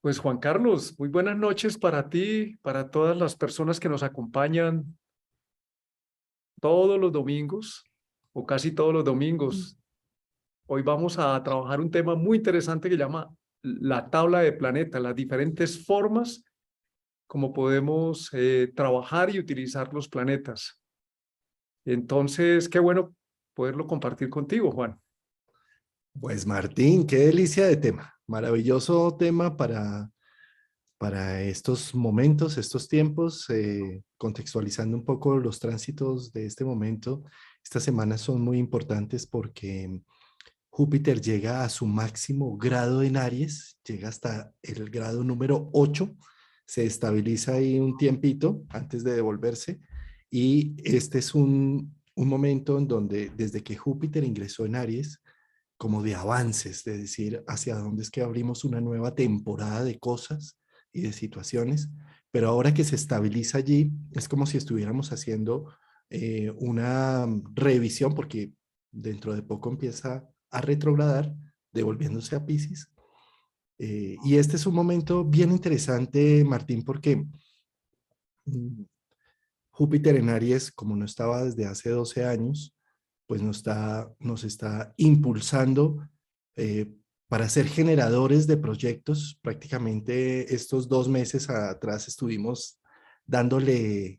Pues Juan Carlos, muy buenas noches para ti, para todas las personas que nos acompañan todos los domingos o casi todos los domingos. Hoy vamos a trabajar un tema muy interesante que llama la tabla de planetas, las diferentes formas como podemos trabajar y utilizar los planetas. Entonces, qué bueno poderlo compartir contigo, Juan. Pues Martín, qué delicia de tema. Maravilloso tema para estos momentos, estos tiempos, contextualizando un poco los tránsitos de este momento. Estas semanas son muy importantes porque Júpiter llega a su máximo grado en Aries, llega hasta el grado número 8, se estabiliza ahí un tiempito antes de devolverse y este es un momento en donde desde que Júpiter ingresó en Aries, como de avances, de decir hacia dónde es que abrimos una nueva temporada de cosas y de situaciones, pero ahora que se estabiliza allí, es como si estuviéramos haciendo una revisión, porque dentro de poco empieza a retrogradar, devolviéndose a Piscis. Y este es un momento bien interesante, Martín, porque mm, Júpiter en Aries, como no estaba desde hace 12 años, pues nos está impulsando eh, para ser generadores de proyectos. Prácticamente estos 2 meses atrás estuvimos dándole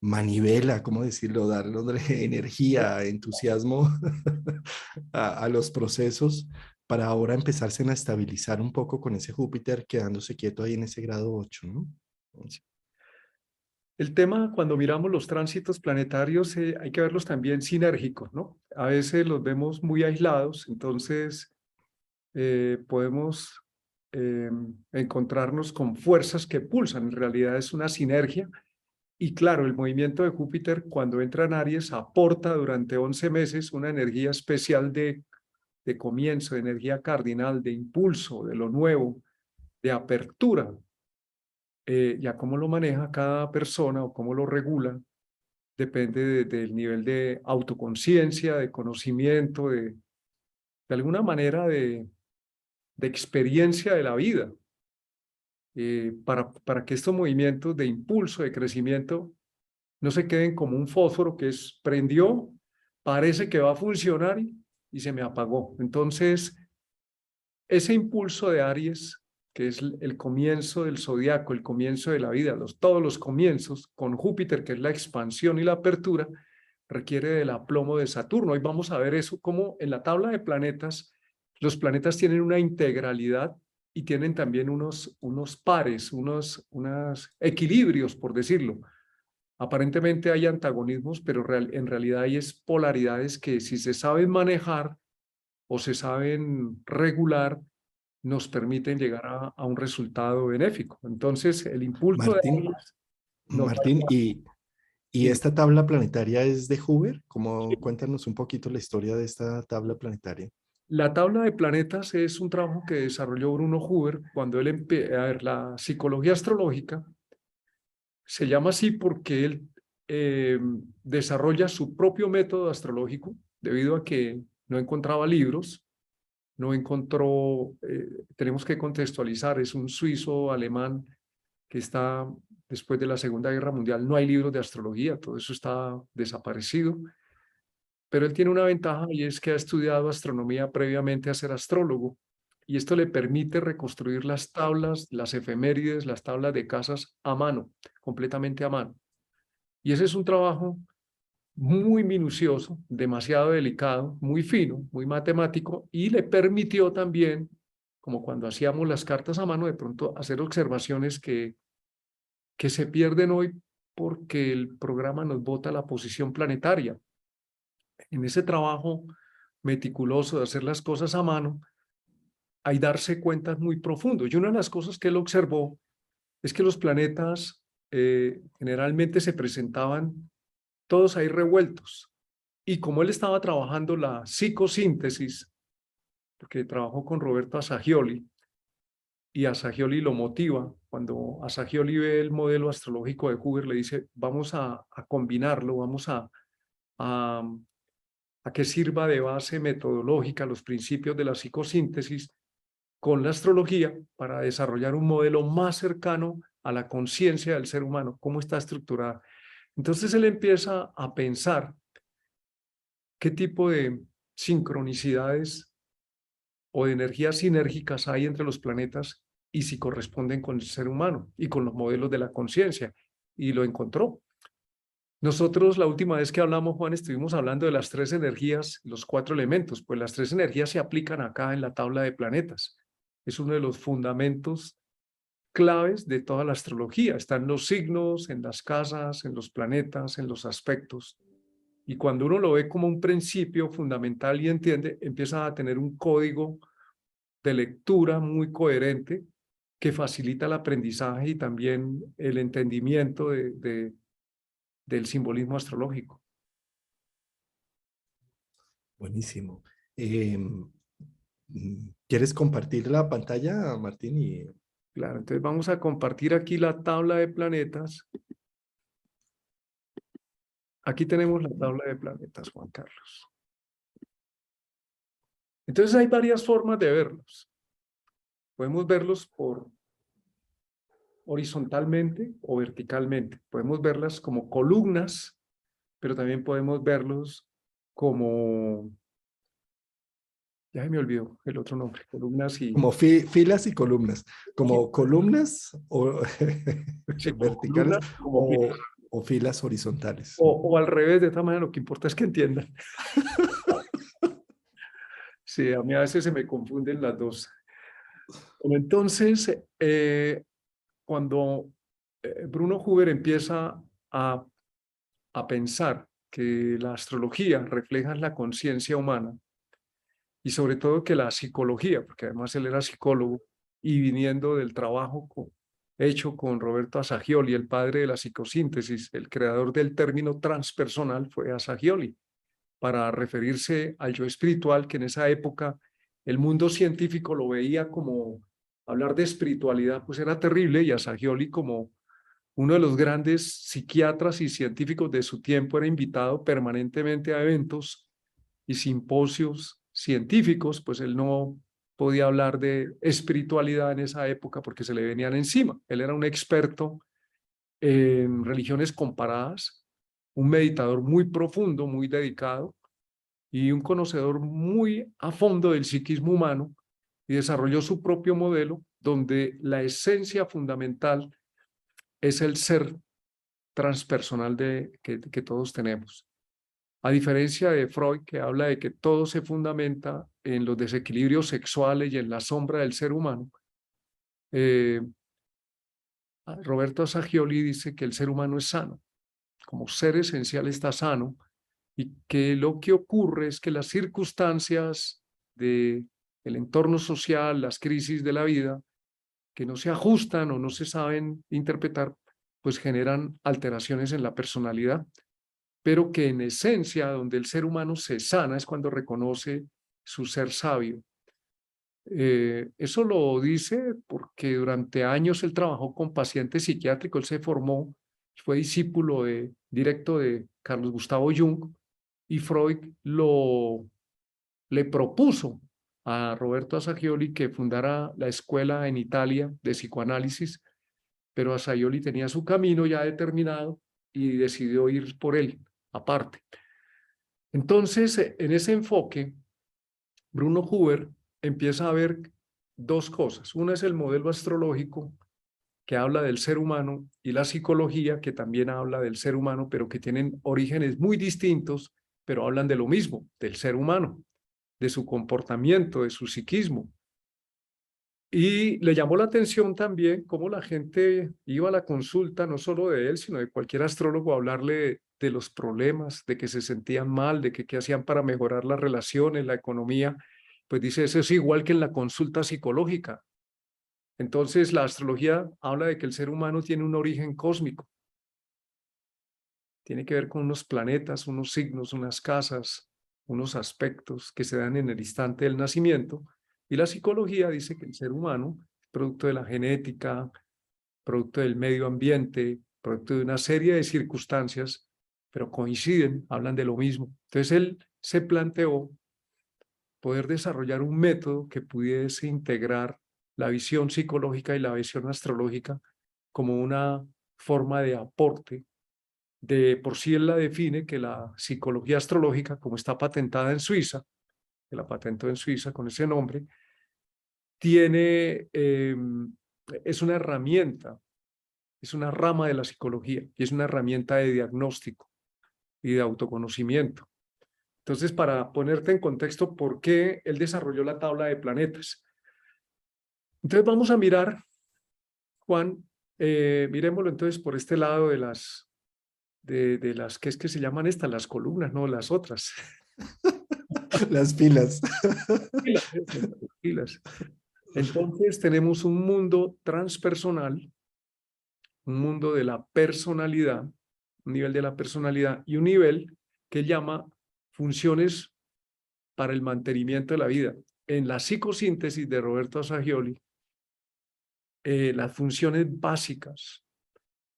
manivela, ¿cómo decirlo? Dándole energía, entusiasmo a los procesos para ahora empezarse a estabilizar un poco con ese Júpiter quedándose quieto ahí en ese grado 8, ¿no? El tema, cuando miramos los tránsitos planetarios, hay que verlos también sinérgicos, ¿no? A veces los vemos muy aislados, entonces podemos encontrarnos con fuerzas que pulsan. En realidad es una sinergia. Y claro, el movimiento de Júpiter cuando entra en Aries aporta durante 11 meses una energía especial de comienzo, de energía cardinal, de impulso, de lo nuevo, de apertura. Ya cómo lo maneja cada persona o cómo lo regula, depende del nivel de autoconciencia, de conocimiento, de alguna manera de experiencia de la vida. Para que estos movimientos de impulso, de crecimiento, no se queden como un fósforo que prendió, parece que va a funcionar y se me apagó. Entonces, ese impulso de Aries, que es el comienzo del zodiaco, el comienzo de la vida, todos los comienzos, con Júpiter, que es la expansión y la apertura, requiere del aplomo de Saturno. Hoy vamos a ver eso, como en la tabla de planetas, los planetas tienen una integralidad y tienen también unos pares, unos equilibrios, por decirlo. Aparentemente hay antagonismos, pero en realidad hay polaridades que si se saben manejar o se saben regular, nos permiten llegar a un resultado benéfico. Entonces, el impulso de Martín, Aries nos va a Martín, llevar. y Dime. esta tabla planetaria es de Hoover. Como cuéntanos un poquito la historia de esta tabla planetaria. La tabla de planetas es un trabajo que desarrolló Bruno Huber cuando él a ver, la psicología astrológica se llama así porque él desarrolla su propio método astrológico debido a que no encontraba libros, no encontró, tenemos que contextualizar, es un suizo alemán que está después de la Segunda Guerra Mundial, no hay libros de astrología, todo eso está desaparecido, pero él tiene una ventaja y es que ha estudiado astronomía previamente a ser astrólogo y esto le permite reconstruir las tablas, las efemérides, las tablas de casas a mano, completamente a mano. Y ese es un trabajo muy minucioso, demasiado delicado, muy fino, muy matemático y le permitió también, como cuando hacíamos las cartas a mano, de pronto hacer observaciones que se pierden hoy porque el programa nos bota la posición planetaria. En ese trabajo meticuloso de hacer las cosas a mano, hay darse cuentas muy profundos. Y una de las cosas que él observó es que los planetas generalmente se presentaban todos ahí revueltos. Y como él estaba trabajando la psicosíntesis, porque trabajó con Roberto Assagioli, y Assagioli lo motiva, cuando Assagioli ve el modelo astrológico de Huber, le dice, vamos a combinarlo, vamos a, a que sirva de base metodológica los principios de la psicosíntesis con la astrología para desarrollar un modelo más cercano a la conciencia del ser humano, cómo está estructurada. Entonces él empieza a pensar qué tipo de sincronicidades o de energías sinérgicas hay entre los planetas y si corresponden con el ser humano y con los modelos de la conciencia. Y lo encontró. Nosotros la última vez que hablamos, Juan, estuvimos hablando de las 3 energías, los 4 elementos. Pues las 3 energías se aplican acá en la tabla de planetas. Es uno de los fundamentos claves de toda la astrología. Están los signos, en las casas, en los planetas, en los aspectos. Y cuando uno lo ve como un principio fundamental y entiende, empieza a tener un código de lectura muy coherente que facilita el aprendizaje y también el entendimiento del simbolismo astrológico. Buenísimo. ¿Quieres compartir la pantalla, Martín? Claro, entonces vamos a compartir aquí la tabla de planetas. Aquí tenemos la tabla de planetas, Juan Carlos. Entonces hay varias formas de verlos. Podemos verlos por horizontalmente o verticalmente. Podemos verlas como columnas, pero también podemos verlos como, ya se me olvidó el otro nombre, columnas y... Como filas y columnas, como columnas o Sí, como verticales columnas, como filas. o filas horizontales. O al revés, de esta manera lo que importa es que entiendan. Sí, a mí a veces se me confunden las dos. Bueno, entonces, cuando Bruno Huber empieza a pensar que la astrología refleja la conciencia humana y sobre todo que la psicología, porque además él era psicólogo y viniendo del trabajo hecho con Roberto Assagioli, el padre de la psicosíntesis, el creador del término transpersonal fue Assagioli, para referirse al yo espiritual, que en esa época el mundo científico lo veía como hablar de espiritualidad, pues era terrible, y Assagioli, como uno de los grandes psiquiatras y científicos de su tiempo, era invitado permanentemente a eventos y simposios científicos, pues él no podía hablar de espiritualidad en esa época porque se le venían encima. Él era un experto en religiones comparadas, un meditador muy profundo, muy dedicado y un conocedor muy a fondo del psiquismo humano, y desarrolló su propio modelo donde la esencia fundamental es el ser transpersonal que todos tenemos. A diferencia de Freud, que habla de que todo se fundamenta en los desequilibrios sexuales y en la sombra del ser humano, Roberto Assagioli dice que el ser humano es sano, como ser esencial está sano, y que lo que ocurre es que las circunstancias del entorno social, las crisis de la vida, que no se ajustan o no se saben interpretar, pues generan alteraciones en la personalidad, pero que en esencia, donde el ser humano se sana, es cuando reconoce su ser sabio. Eso lo dice porque durante años él trabajó con pacientes psiquiátricos, él se formó, fue discípulo directo de Carlos Gustavo Jung, y Freud le propuso a Roberto Assagioli que fundara la escuela en Italia de psicoanálisis, pero Assagioli tenía su camino ya determinado y decidió ir por él, aparte. Entonces, en ese enfoque, Bruno Huber empieza a ver 2 cosas. Una es el modelo astrológico, que habla del ser humano, y la psicología, que también habla del ser humano, pero que tienen orígenes muy distintos, pero hablan de lo mismo, del ser humano, de su comportamiento, de su psiquismo. Y le llamó la atención también cómo la gente iba a la consulta, no solo de él, sino de cualquier astrólogo, a hablarle de los problemas, de que se sentían mal, de que qué hacían para mejorar las relaciones, la economía. Pues dice, eso es igual que en la consulta psicológica. Entonces, la astrología habla de que el ser humano tiene un origen cósmico. Tiene que ver con unos planetas, unos signos, unas casas, unos aspectos que se dan en el instante del nacimiento. Y la psicología dice que el ser humano, producto de la genética, producto del medio ambiente, producto de una serie de circunstancias, pero coinciden, hablan de lo mismo. Entonces él se planteó poder desarrollar un método que pudiese integrar la visión psicológica y la visión astrológica como una forma de aporte. De por sí él la define que la psicología astrológica, como está patentada en Suiza, que la patentó en Suiza con ese nombre, tiene, es una herramienta, es una rama de la psicología y es una herramienta de diagnóstico y de autoconocimiento. Entonces, para ponerte en contexto, ¿por qué él desarrolló la tabla de planetas? Entonces, vamos a mirar, Juan, miremoslo entonces por este lado de las, ¿qué es que se llaman estas? Las columnas, no las otras. Las pilas. Pilas, eso, las pilas. Entonces, tenemos un mundo transpersonal, un mundo de la personalidad, un nivel de la personalidad y un nivel que llama funciones para el mantenimiento de la vida. En la psicosíntesis de Roberto Assagioli, las funciones básicas,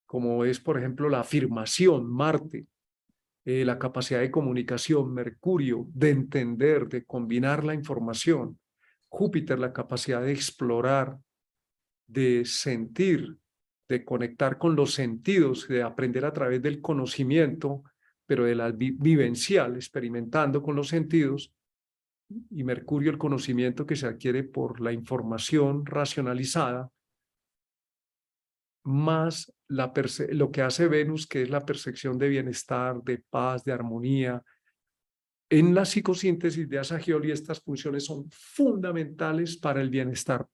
como es, por ejemplo, la afirmación, Marte, la capacidad de comunicación, Mercurio, de entender, de combinar la información, Júpiter, la capacidad de explorar, de sentir, de conectar con los sentidos, de aprender a través del conocimiento, pero de la vivencial, experimentando con los sentidos, y Mercurio, el conocimiento que se adquiere por la información racionalizada, más lo que hace Venus, que es la percepción de bienestar, de paz, de armonía. En la psicosíntesis de Assagioli, estas funciones son fundamentales para el bienestar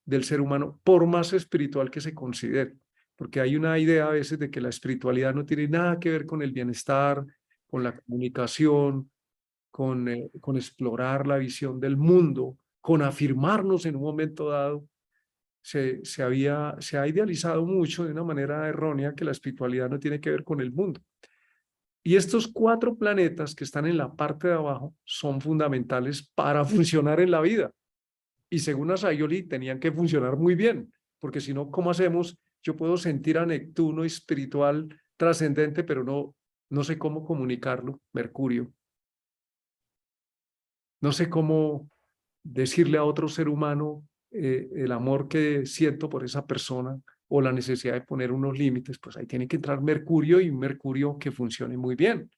del ser humano, por más espiritual que se considere, porque hay una idea a veces de que la espiritualidad no tiene nada que ver con el bienestar, con la comunicación, con explorar la visión del mundo, con afirmarnos en un momento dado. Se ha idealizado mucho de una manera errónea que la espiritualidad no tiene que ver con el mundo. Y estos 4 planetas que están en la parte de abajo son fundamentales para funcionar en la vida. Y según Assagioli tenían que funcionar muy bien, porque si no, ¿cómo hacemos? Yo puedo sentir a Neptuno espiritual trascendente, pero no sé cómo comunicarlo, Mercurio. No sé cómo decirle a otro ser humano el amor que siento por esa persona o la necesidad de poner unos límites, pues ahí tiene que entrar Mercurio y un Mercurio que funcione muy bien.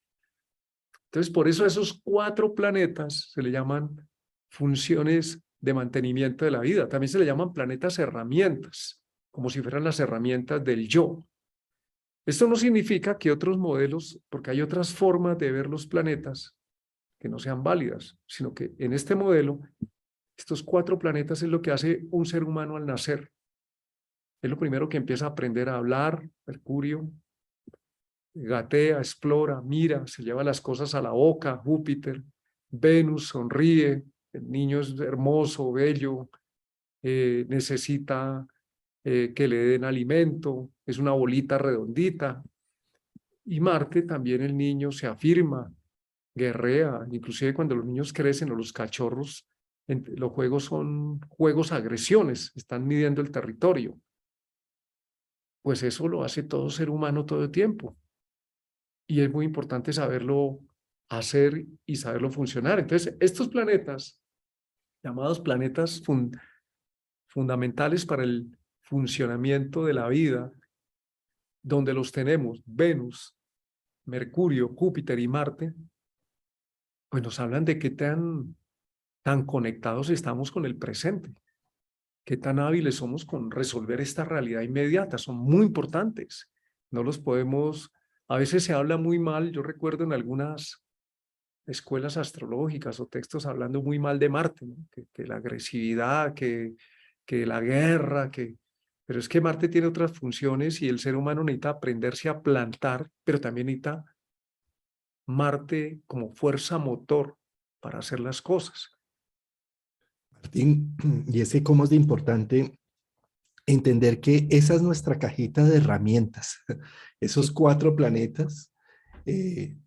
Entonces, por eso esos 4 planetas se le llaman funciones de mantenimiento de la vida. También se le llaman planetas herramientas, como si fueran las herramientas del yo. Esto no significa que otros modelos, porque hay otras formas de ver los planetas que no sean válidas, sino que en este modelo, estos 4 planetas es lo que hace un ser humano al nacer. Es lo primero que empieza a aprender a hablar, Mercurio, gatea, explora, mira, se lleva las cosas a la boca, Júpiter, Venus sonríe, el niño es hermoso, bello, necesita que le den alimento, es una bolita redondita. Y Marte también el niño se afirma, guerrea, inclusive cuando los niños crecen o los cachorros, los juegos son juegos agresiones, están midiendo el territorio. Pues eso lo hace todo ser humano todo el tiempo. Y es muy importante saberlo hacer y saberlo funcionar. Entonces, estos planetas, llamados planetas fundamentales para el funcionamiento de la vida, donde los tenemos, Venus, Mercurio, Júpiter y Marte, pues nos hablan de qué tan conectados estamos con el presente, qué tan hábiles somos con resolver esta realidad inmediata. Son muy importantes. No los podemos, a veces se habla muy mal, yo recuerdo en algunas escuelas astrológicas o textos hablando muy mal de Marte, ¿no? que la agresividad, que la guerra, pero es que Marte tiene otras funciones y el ser humano necesita aprenderse a plantar, pero también necesita Marte como fuerza motor para hacer las cosas. Martín, y ese cómo es de importante entender que esa es nuestra cajita de herramientas. Esos Sí, 4 planetas,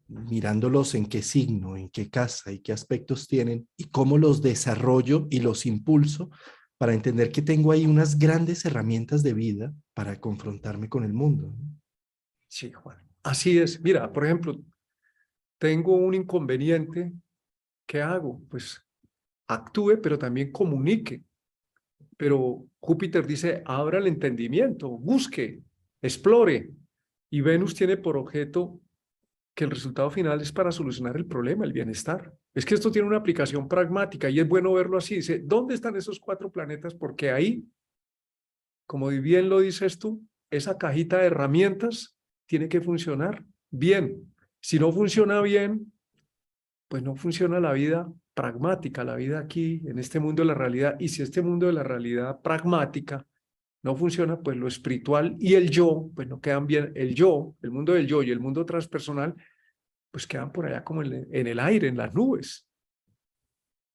mirándolos en qué signo, en qué casa y qué aspectos tienen y cómo los desarrollo y los impulso para entender que tengo ahí unas grandes herramientas de vida para confrontarme con el mundo. sí, Juan. Así es. Mira, por ejemplo, tengo un inconveniente. ¿Qué hago? Pues actúe, pero también comunique. Pero Júpiter dice, abra el entendimiento, busque, explore. Y Venus tiene por objeto que el resultado final es para solucionar el problema, el bienestar. Es que esto tiene una aplicación pragmática y es bueno verlo así. Dice, ¿dónde están esos 4 planetas? Porque ahí, como bien lo dices tú, esa cajita de herramientas tiene que funcionar bien. Si no funciona bien, pues no funciona la vida pragmática, la vida aquí, en este mundo de la realidad. Y si este mundo de la realidad pragmática no funciona, pues lo espiritual y el yo, pues no quedan bien. El yo, el mundo del yo y el mundo transpersonal, pues quedan por allá como en el aire, en las nubes.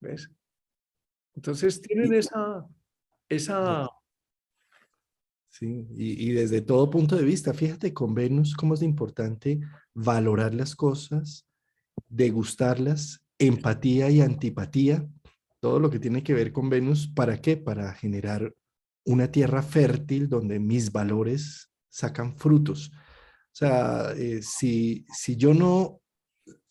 ¿Ves? Entonces tienen Y, esa, sí, y desde todo punto de vista, fíjate con Venus cómo es de importante valorar las cosas, degustarlas, empatía y antipatía, todo lo que tiene que ver con Venus, ¿para qué? Para generar una tierra fértil donde mis valores sacan frutos. O sea, si yo no,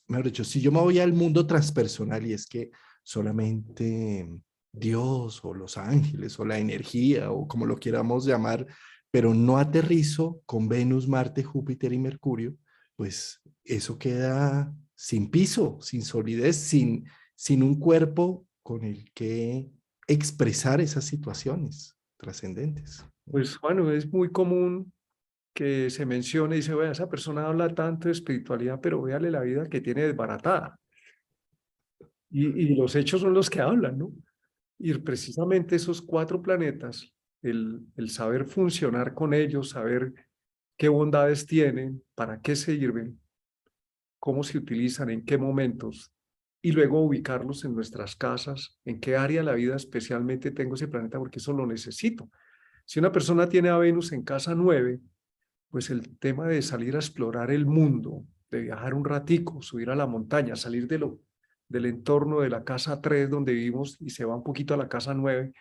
mejor dicho, si yo me voy al mundo transpersonal y es que solamente Dios o los ángeles o la energía o como lo queramos llamar, pero no aterrizo con Venus, Marte, Júpiter y Mercurio, pues eso queda sin piso, sin solidez, sin un cuerpo con el que expresar esas situaciones trascendentes. pues bueno, es muy común que se mencione y dice, vea, esa persona habla tanto de espiritualidad, pero véale la vida que tiene desbaratada. Y los hechos son los que hablan, ¿no? Y precisamente esos 4 planetas, el saber funcionar con ellos, saber qué bondades tienen, para qué sirven, cómo se utilizan, en qué momentos, y luego ubicarlos en nuestras casas, en qué área de la vida especialmente tengo ese planeta, porque eso lo necesito. Si una persona tiene a Venus en casa 9, pues el tema de salir a explorar el mundo, de viajar un ratico, subir a la montaña, salir del entorno de la casa 3 donde vivimos y se va un poquito a la casa 9,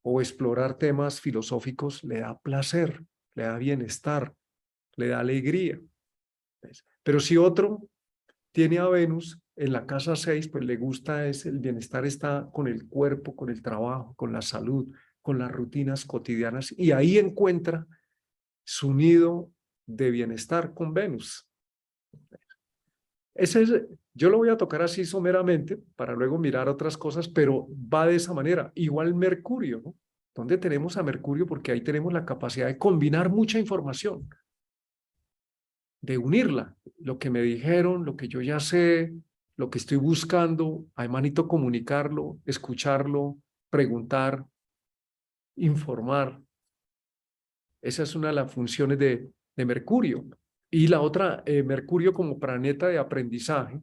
o explorar temas filosóficos, le da placer, le da bienestar, le da alegría. ¿Ves? Pero si otro tiene a Venus en la casa 6, pues le gusta es el bienestar, está con el cuerpo, con el trabajo, con la salud, con las rutinas cotidianas, y ahí encuentra su nido de bienestar con Venus. Ese es, yo lo voy a tocar así someramente para luego mirar otras cosas, pero va de esa manera. Igual Mercurio, ¿no? ¿Dónde tenemos a Mercurio? Porque ahí tenemos la capacidad de combinar mucha información, de unirla. Lo que me dijeron, lo que yo ya sé, lo que estoy buscando, a manito comunicarlo, escucharlo, preguntar, informar. Esa es una de las funciones de Mercurio. Y la otra, Mercurio como planeta de aprendizaje,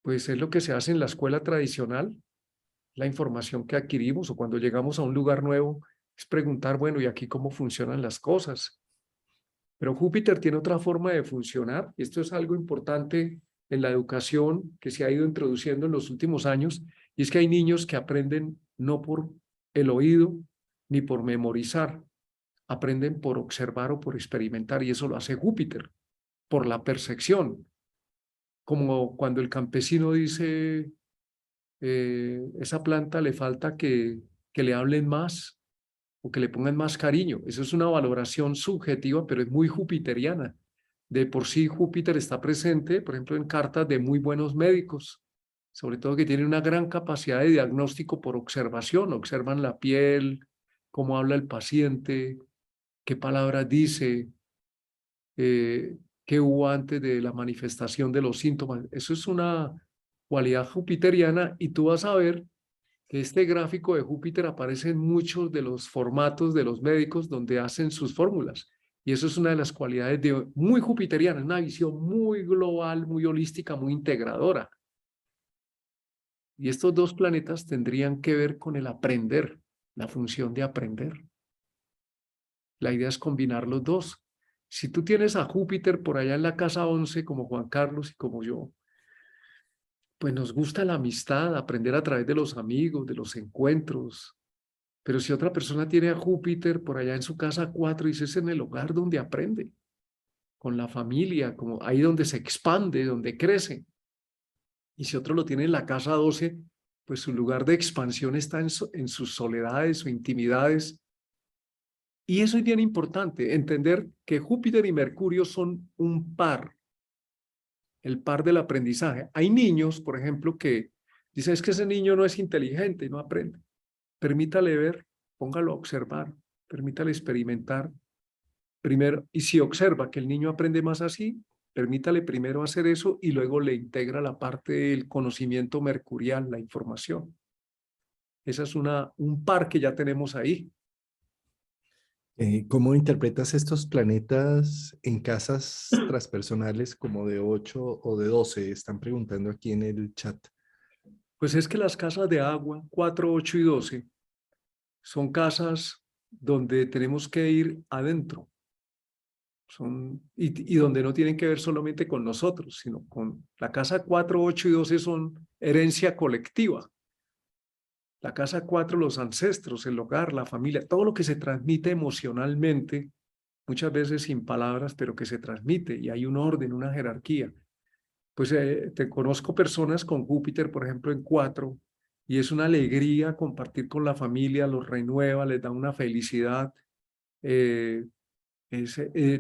pues es lo que se hace en la escuela tradicional, la información que adquirimos o cuando llegamos a un lugar nuevo, es preguntar, bueno, ¿y aquí cómo funcionan las cosas? Pero Júpiter tiene otra forma de funcionar, y esto es algo importante en la educación que se ha ido introduciendo en los últimos años, y es que hay niños que aprenden no por el oído ni por memorizar, aprenden por observar o por experimentar, y eso lo hace Júpiter, por la percepción, como cuando el campesino dice, esa planta le falta que le hablen más o que le pongan más cariño. Eso es una valoración subjetiva, pero es muy jupiteriana. De por sí Júpiter está presente, por ejemplo, en cartas de muy buenos médicos, sobre todo que tienen una gran capacidad de diagnóstico por observación, observan la piel, cómo habla el paciente, qué palabras dice, qué hubo antes de la manifestación de los síntomas. Eso es una cualidad jupiteriana, y tú vas a ver que este gráfico de Júpiter aparece en muchos de los formatos de los médicos donde hacen sus fórmulas. Y eso es una de las cualidades de muy jupiteriana, una visión muy global, muy holística, muy integradora. Y estos 2 planetas tendrían que ver con el aprender, la función de aprender. La idea es combinar los dos. Si tú tienes a Júpiter por allá en la casa 11, como Juan Carlos y como yo, pues nos gusta la amistad, aprender a través de los amigos, de los encuentros. Pero si otra persona tiene a Júpiter por allá en su casa 4, dice, es en el hogar donde aprende, con la familia, como ahí donde se expande, donde crece. Y si otro lo tiene en la casa 12, pues su lugar de expansión está en sus soledades o intimidades. Y eso es bien importante, entender que Júpiter y Mercurio son un par, el par del aprendizaje. Hay niños, por ejemplo, que dicen, es que ese niño no es inteligente y no aprende. Permítale ver, póngalo a observar, permítale experimentar. Primero, y si observa que el niño aprende más así, permítale primero hacer eso y luego le integra la parte del conocimiento mercurial, la información. Esa es un par que ya tenemos ahí. ¿Cómo interpretas estos planetas en casas transpersonales como de 8 o de 12? Están preguntando aquí en el chat. Pues es que las casas de agua, 4, 8 y 12, son casas donde tenemos que ir adentro. Y donde no tienen que ver solamente con nosotros, sino con la casa 4, 8 y 12 son herencia colectiva. La casa 4, los ancestros, el hogar, la familia, todo lo que se transmite emocionalmente, muchas veces sin palabras, pero que se transmite y hay un orden, una jerarquía. Pues te conozco personas con Júpiter, por ejemplo, en 4, y es una alegría compartir con la familia, los renueva, les da una felicidad.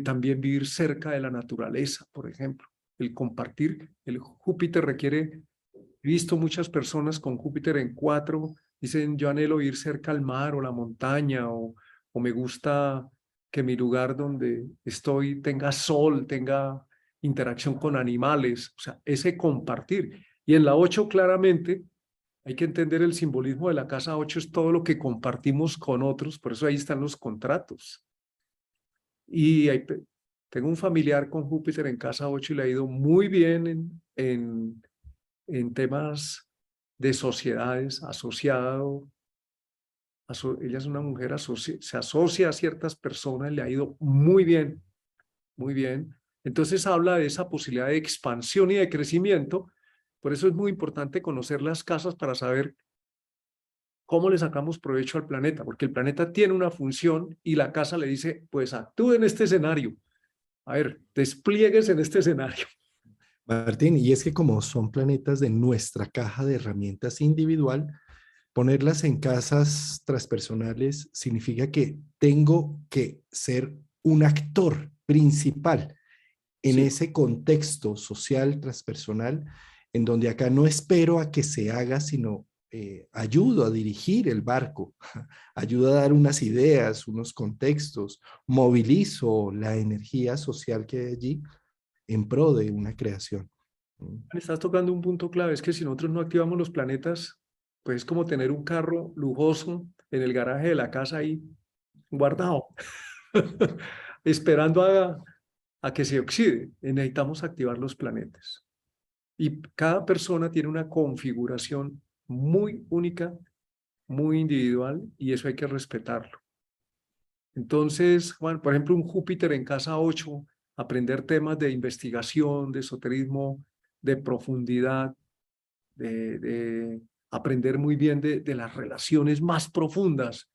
También vivir cerca de la naturaleza, por ejemplo. El compartir, el Júpiter requiere, he visto muchas personas con Júpiter en 4, dicen yo anhelo ir cerca al mar o la montaña o me gusta que mi lugar donde estoy tenga sol, tenga interacción con animales, o sea, ese compartir. Y en la 8 claramente hay que entender el simbolismo de la casa 8 es todo lo que compartimos con otros, por eso ahí están los contratos. Y tengo un familiar con Júpiter en casa 8 y le ha ido muy bien en temas de sociedades, ella es una mujer, se asocia a ciertas personas, le ha ido muy bien, muy bien. Entonces habla de esa posibilidad de expansión y de crecimiento. Por eso es muy importante conocer las casas para saber cómo le sacamos provecho al planeta, porque el planeta tiene una función y la casa le dice, pues actúe en este escenario. A ver, despliegues en este escenario. Martín, y es que como son planetas de nuestra caja de herramientas individual, ponerlas en casas transpersonales significa que tengo que ser un actor principal en Sí, ese contexto social transpersonal, en donde acá no espero a que se haga, sino ayudo a dirigir el barco, ayudo a dar unas ideas, unos contextos, movilizo la energía social que hay allí en pro de una creación. estás tocando un punto clave, es que si nosotros no activamos los planetas, pues es como tener un carro lujoso en el garaje de la casa ahí guardado, esperando a que se oxide. Y necesitamos activar los planetas. Y cada persona tiene una configuración muy única, muy individual, y eso hay que respetarlo. Entonces, Juan, por ejemplo, un Júpiter en casa 8, aprender temas de investigación, de esoterismo, de profundidad, de aprender muy bien de las relaciones más profundas,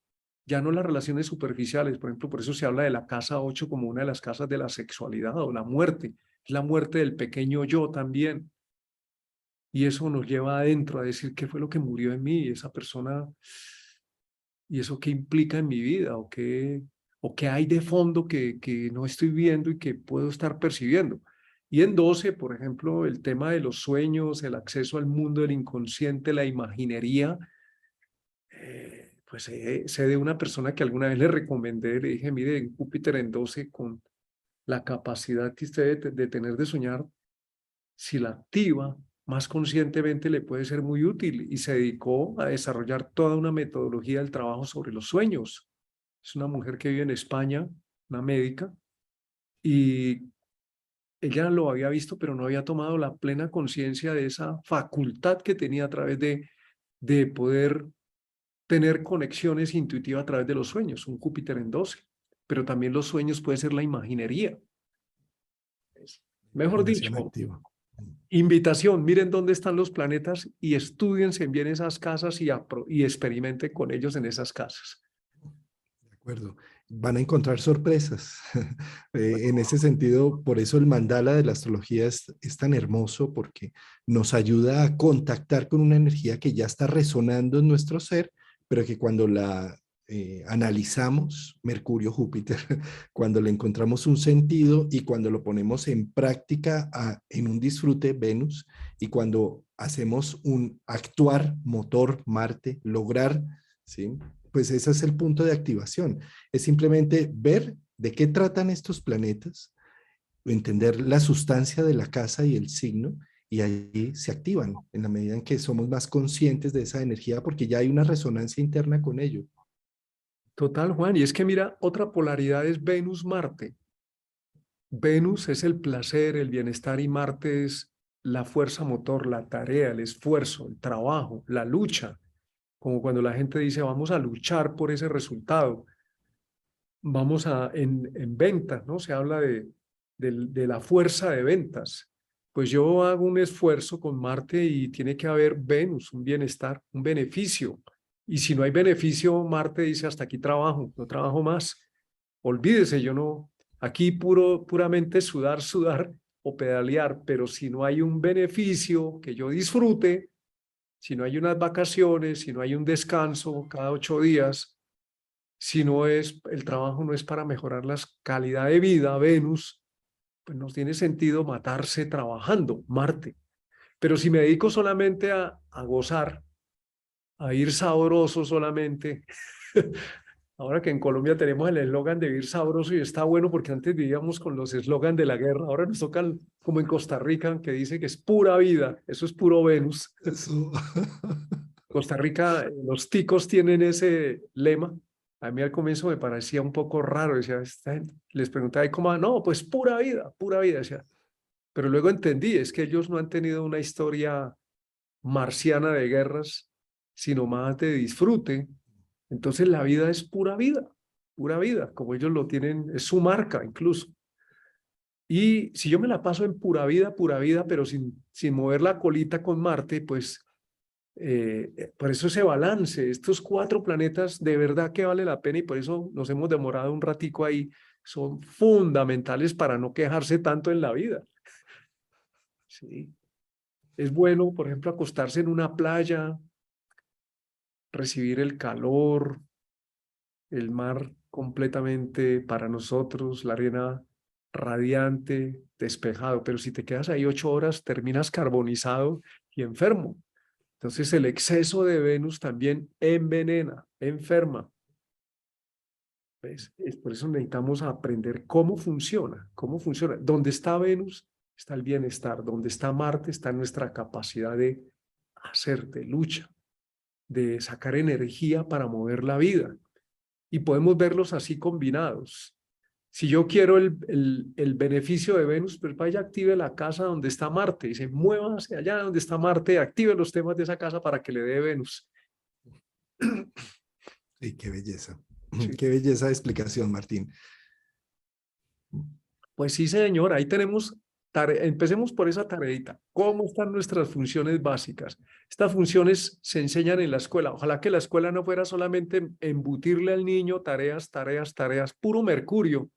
ya no las relaciones superficiales. Por ejemplo, por eso se habla de la casa 8 como una de las casas de la sexualidad o la muerte. Es la muerte del pequeño yo también. Y eso nos lleva adentro a decir qué fue lo que murió en mí, esa persona, y eso qué implica en mi vida, o qué hay de fondo que no estoy viendo y que puedo estar percibiendo. Y en 12, por ejemplo, el tema de los sueños, el acceso al mundo del inconsciente, la imaginería, pues sé de una persona que alguna vez le recomendé, le dije, mire, en Júpiter en 12, con la capacidad que usted de tener de soñar, si la activa más conscientemente le puede ser muy útil y se dedicó a desarrollar toda una metodología del trabajo sobre los sueños. Es una mujer que vive en España, una médica, y ella lo había visto, pero no había tomado la plena conciencia de esa facultad que tenía a través de poder tener conexiones intuitivas a través de los sueños, un Júpiter en 12, pero también los sueños puede ser la imaginería. Mejor Imaginación dicho, activa. invitación, miren dónde están los planetas y estudiense bien esas casas y experimenten con ellos en esas casas. De acuerdo. van a encontrar sorpresas. En ese sentido, por eso el mandala de la astrología es tan hermoso porque nos ayuda a contactar con una energía que ya está resonando en nuestro ser, pero que cuando la analizamos, Mercurio, Júpiter, cuando le encontramos un sentido y cuando lo ponemos en práctica en un disfrute, Venus, y cuando hacemos un actuar, motor, Marte, lograr, ¿sí? Pues ese es el punto de activación. Es simplemente ver de qué tratan estos planetas, entender la sustancia de la casa y el signo, y ahí se activan en la medida en que somos más conscientes de esa energía porque ya hay una resonancia interna con ello. Total, Juan. Y es que mira, otra polaridad es Venus-Marte. Venus es el placer, el bienestar y Marte es la fuerza motor, la tarea, el esfuerzo, el trabajo, la lucha. Como cuando la gente dice, vamos a luchar por ese resultado. Vamos en ventas, ¿no? Se habla de la fuerza de ventas. Pues yo hago un esfuerzo con Marte y tiene que haber Venus, un bienestar, un beneficio. Y si no hay beneficio, Marte dice, hasta aquí trabajo, no trabajo más. Olvídese, yo no, aquí puramente sudar, sudar o pedalear, pero si no hay un beneficio que yo disfrute, si no hay unas vacaciones, si no hay un descanso cada 8 días, si no es, el trabajo no es para mejorar la calidad de vida, Venus, pues no tiene sentido matarse trabajando, Marte. Pero si me dedico solamente a gozar, a ir sabroso solamente, ahora que en Colombia tenemos el eslogan de vivir sabroso y está bueno porque antes vivíamos con los eslogans de la guerra, ahora nos toca como en Costa Rica que dice que es pura vida, eso es puro Venus. Eso. Costa Rica, los ticos tienen ese lema. A mí al comienzo me parecía un poco raro, decía, les preguntaba, ¿y cómo? No, pues pura vida, decía. Pero luego entendí, es que ellos no han tenido una historia marciana de guerras, sino más de disfrute. Entonces la vida es pura vida, como ellos lo tienen, es su marca incluso. Y si yo me la paso en pura vida, pero sin mover la colita con Marte, pues por eso ese balance, estos 4 planetas de verdad que vale la pena y por eso nos hemos demorado un ratico ahí, son fundamentales para no quejarse tanto en la vida. Sí. Es bueno, por ejemplo, acostarse en una playa, recibir el calor, el mar completamente para nosotros, la arena radiante, despejado, pero si te quedas ahí 8 horas, terminas carbonizado y enfermo. Entonces el exceso de Venus también envenena, enferma. ¿Ves? Es por eso necesitamos aprender cómo funciona, cómo funciona. Donde está Venus está el bienestar, donde está Marte está nuestra capacidad de hacer, de lucha, de sacar energía para mover la vida. Y podemos verlos así combinados. Si yo quiero el beneficio de Venus, pues vaya, active la casa donde está Marte y se mueva hacia allá donde está Marte, active los temas de esa casa para que le dé Venus. Y qué belleza. Sí. Qué belleza de explicación, Martín. Pues sí, señor, ahí tenemos, empecemos por esa tareita. ¿Cómo están nuestras funciones básicas? Estas funciones se enseñan en la escuela. Ojalá que la escuela no fuera solamente embutirle al niño tareas, tareas, tareas, puro mercurio.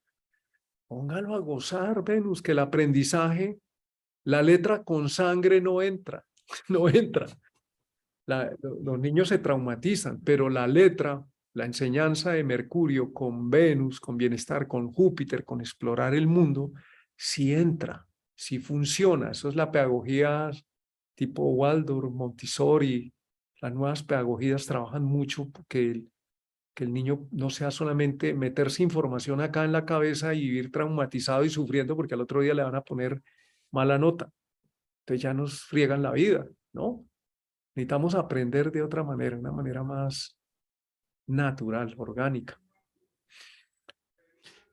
Póngalo a gozar, Venus, que el aprendizaje, la letra con sangre no entra, no entra. Los niños se traumatizan, pero la letra, la enseñanza de Mercurio con Venus, con bienestar, con Júpiter, con explorar el mundo, sí entra, sí funciona. Eso es la pedagogía tipo Waldorf, Montessori. Las nuevas pedagogías trabajan mucho porque que el niño no sea solamente meterse información acá en la cabeza y vivir traumatizado y sufriendo porque al otro día le van a poner mala nota. Entonces ya nos friegan la vida, ¿no? Necesitamos aprender de otra manera, una manera más natural, orgánica.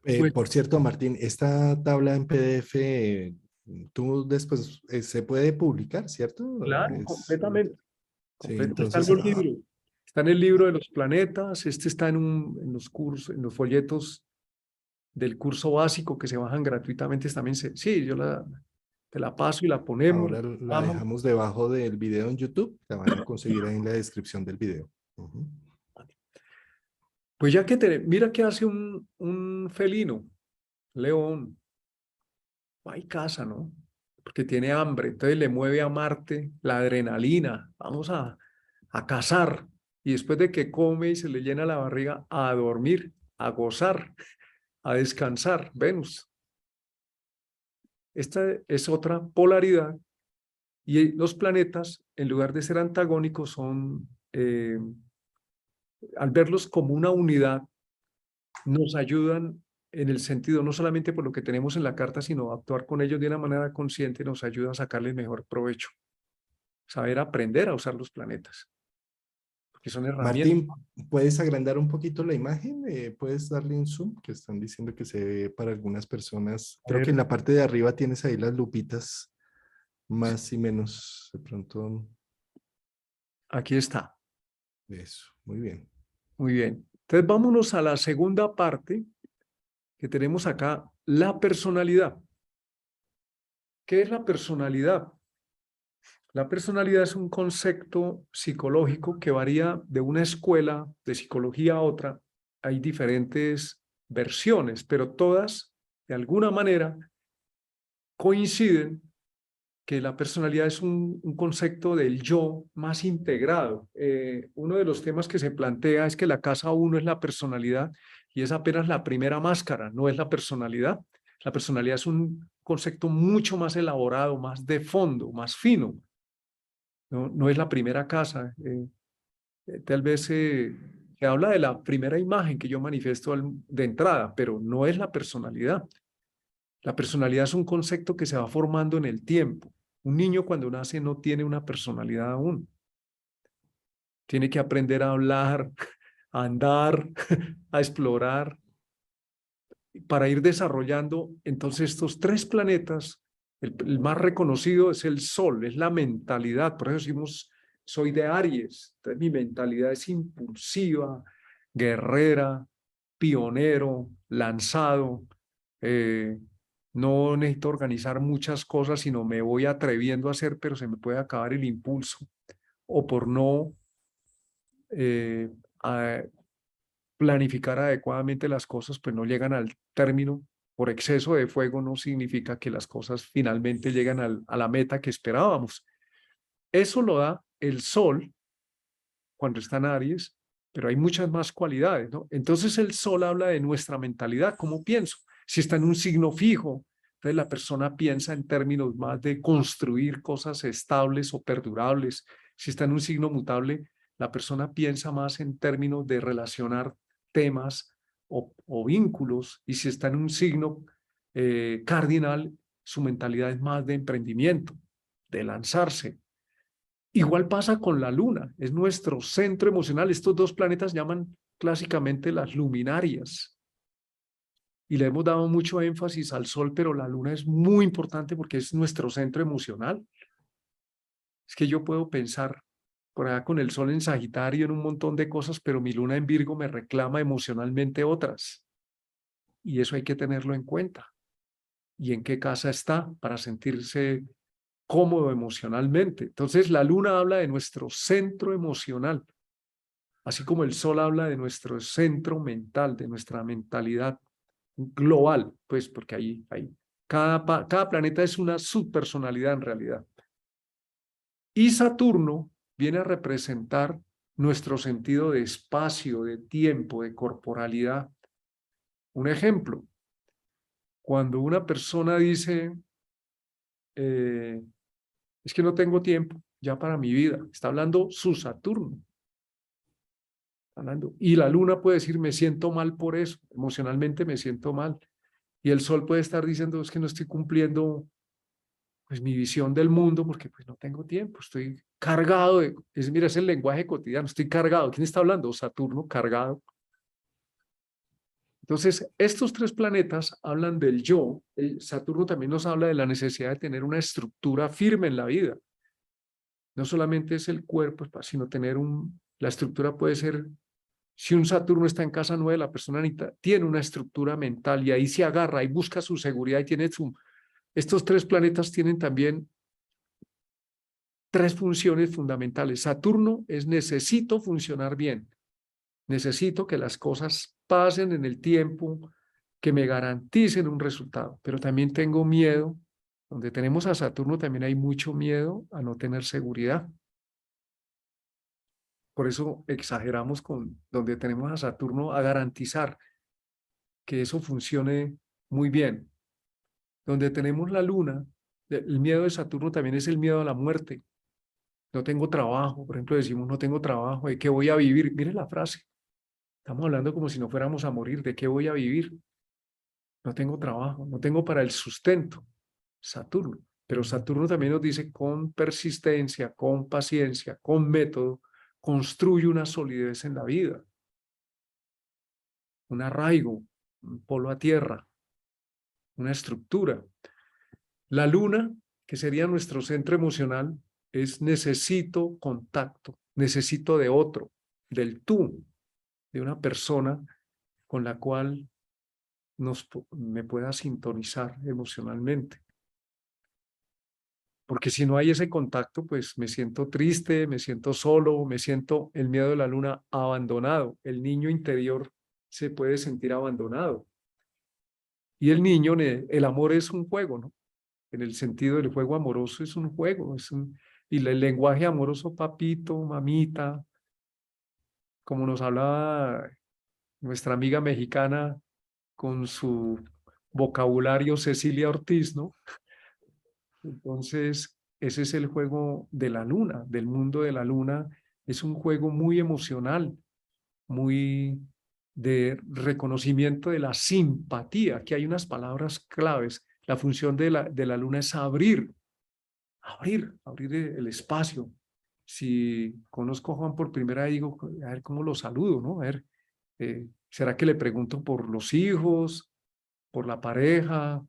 Pues Por cierto, Martín, esta tabla en PDF, tú después se puede publicar, ¿cierto? claro, completamente. Sí, Está en entonces, los libros. Está en el libro de los planetas, este está en los cursos, en los folletos del curso básico que se bajan gratuitamente. También sí, te la paso y la ponemos. ahora la Vamos. dejamos debajo del video en YouTube, la van a conseguir ahí en la descripción del video. Ujú. Pues ya que mira qué hace un felino, león, va y caza, ¿no? Porque tiene hambre, entonces le mueve a Marte la adrenalina, vamos a cazar, y después de que come y se le llena la barriga, a dormir, a gozar, a descansar, Venus. Esta es otra polaridad, y los planetas, en lugar de ser antagónicos, son, al verlos como una unidad, nos ayudan en el sentido, no solamente por lo que tenemos en la carta, sino actuar con ellos de una manera consciente nos ayuda a sacarles mejor provecho. Saber aprender a usar los planetas, porque son herramientas. Martín, ¿puedes agrandar un poquito la imagen? ¿Puedes darle un zoom? Que están diciendo que se ve para algunas personas. A Creo que en ver, la parte de arriba tienes ahí las lupitas, más y menos. De pronto, aquí está. eso. Muy bien. Muy bien. Entonces vámonos a la segunda parte que tenemos acá, la personalidad. ¿Qué es la personalidad? La personalidad es un concepto psicológico que varía de una escuela de psicología a otra. Hay diferentes versiones, pero todas, de alguna manera, coinciden que la personalidad es un concepto del yo más integrado. Uno de los temas que se plantea es que la casa uno es la personalidad y es apenas la primera máscara, no es la personalidad. La personalidad es un concepto mucho más elaborado, más de fondo, más fino. No es la primera casa. Tal vez se habla de la primera imagen que yo manifiesto de entrada, pero no es la personalidad. La personalidad es un concepto que se va formando en el tiempo. Un niño cuando nace no tiene una personalidad aún. Tiene que aprender a hablar, a andar, a explorar, para ir desarrollando. Entonces estos tres planetas, el más reconocido es el Sol, es la mentalidad. Por eso decimos, soy de Aries. Entonces mi mentalidad es impulsiva, guerrera, pionero, lanzado. Eh, no necesito organizar muchas cosas, sino me voy atreviendo a hacer, pero se me puede acabar el impulso. O por no eh, a planificar adecuadamente las cosas, pues no llegan al término. Por exceso de fuego no significa que las cosas finalmente llegan a la meta que esperábamos. Eso lo da el Sol cuando está en Aries, pero hay muchas más cualidades, ¿no? Entonces el Sol habla de nuestra mentalidad, ¿cómo pienso? Si está en un signo fijo, entonces la persona piensa en términos más de construir cosas estables o perdurables. Si está en un signo mutable, la persona piensa más en términos de relacionar temas o vínculos. Y si está en un signo cardinal, su mentalidad es más de emprendimiento, de lanzarse. Igual pasa con la luna, es nuestro centro emocional. Estos dos planetas llaman clásicamente las luminarias y le hemos dado mucho énfasis al sol, pero la luna es muy importante porque es nuestro centro emocional. Es que yo puedo pensar por allá con el sol en Sagitario en un montón de cosas, pero mi luna en Virgo me reclama emocionalmente otras y eso hay que tenerlo en cuenta. ¿Y en qué casa está para sentirse cómodo emocionalmente? Entonces la luna habla de nuestro centro emocional, así como el sol habla de nuestro centro mental, de nuestra mentalidad global, pues porque cada planeta es una subpersonalidad en realidad. Y Saturno viene a representar nuestro sentido de espacio, de tiempo, de corporalidad. Un ejemplo, cuando una persona dice, es que no tengo tiempo ya para mi vida, está hablando su Saturno. Hablando. Y la luna puede decir, me siento mal por eso, emocionalmente me siento mal. Y el sol puede estar diciendo, es que no estoy cumpliendo pues mi visión del mundo porque pues no tengo tiempo, estoy cargado mira, es el lenguaje cotidiano, estoy cargado. ¿Quién está hablando? Saturno, cargado. Entonces, estos tres planetas hablan del yo. El Saturno también nos habla de la necesidad de tener una estructura firme en la vida. No solamente es el cuerpo, sino tener la estructura puede ser. Si un Saturno está en casa 9, la persona tiene una estructura mental y ahí se agarra y busca su seguridad y tiene Estos tres planetas tienen también tres funciones fundamentales. Saturno es necesito funcionar bien. Necesito que las cosas pasen en el tiempo, que me garanticen un resultado, pero también tengo miedo. Donde tenemos a Saturno también hay mucho miedo a no tener seguridad. Por eso exageramos con donde tenemos a Saturno a garantizar que eso funcione muy bien. Donde tenemos la Luna, el miedo de Saturno también es el miedo a la muerte. No tengo trabajo, por ejemplo, decimos no tengo trabajo, ¿de qué voy a vivir? Mire la frase. Estamos hablando como si no fuéramos a morir, ¿de qué voy a vivir? No tengo trabajo, no tengo para el sustento. Saturno. Pero Saturno también nos dice con persistencia, con paciencia, con método, construye una solidez en la vida, un arraigo, un polo a tierra, una estructura. La luna, que sería nuestro centro emocional, es necesito contacto, necesito de otro, del tú, de una persona con la cual me pueda sintonizar emocionalmente. Porque si no hay ese contacto, pues me siento triste, me siento solo, me siento el miedo de la luna abandonado. El niño interior se puede sentir abandonado. Y el niño, el amor es un juego, ¿no? En el sentido del juego amoroso es un juego, y el lenguaje amoroso, papito, mamita, como nos hablaba nuestra amiga mexicana con su vocabulario Cecilia Ortiz, ¿no? Entonces, ese es el juego de la luna, del mundo de la luna. Es un juego muy emocional, muy de reconocimiento de la simpatía. Aquí hay unas palabras claves. La función de la luna es abrir el espacio. Si conozco a Juan por primera vez, digo, a ver cómo lo saludo, ¿no? A ver, ¿será que le pregunto por los hijos, por la pareja?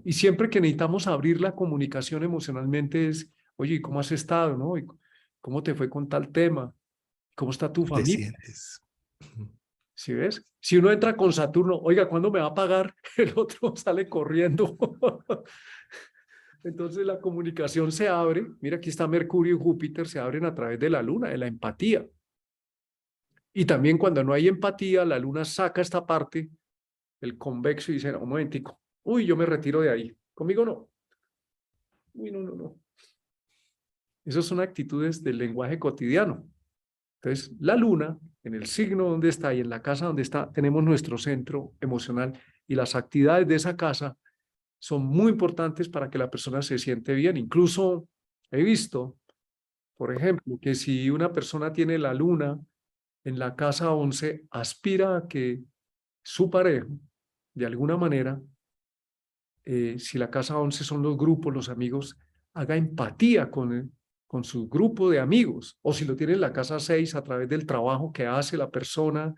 Y siempre que necesitamos abrir la comunicación emocionalmente es, oye, ¿y cómo has estado, no? ¿Y cómo te fue con tal tema? ¿Cómo está tu Te familia? sientes. ¿Sí ves? Si uno entra con Saturno, oiga, ¿cuándo me va a pagar? El otro sale corriendo. Entonces la comunicación se abre. Mira, aquí está Mercurio y Júpiter, se abren a través de la luna, de la empatía. Y también cuando no hay empatía, la luna saca esta parte, el convexo, y dice, no, un momentico, uy, yo me retiro de ahí. Conmigo no. Uy, no, no, no. Esas son actitudes del lenguaje cotidiano. Entonces, la luna, en el signo donde está y en la casa donde está, tenemos nuestro centro emocional y las actividades de esa casa son muy importantes para que la persona se siente bien. Incluso he visto, por ejemplo, que si una persona tiene la luna en la casa 11, aspira a que su pareja, de alguna manera, si la casa 11 son los grupos, los amigos, haga empatía con su grupo de amigos. O si lo tiene en la casa 6 a través del trabajo que hace la persona,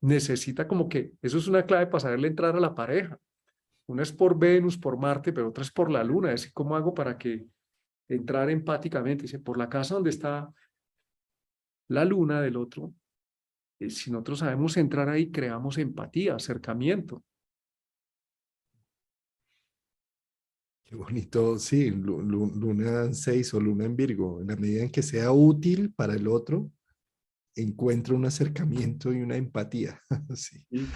necesita como que, eso es una clave para saberle entrar a la pareja. Una es por Venus, por Marte, pero otra es por la Luna. Es decir, ¿cómo hago para que entrar empáticamente? Dice, por la casa donde está la Luna del otro, si nosotros sabemos entrar ahí, creamos empatía, acercamiento. Qué bonito, sí, luna en 6 o luna en Virgo. En la medida en que sea útil para el otro, encuentra un acercamiento y una empatía. Sí, ¿Sí?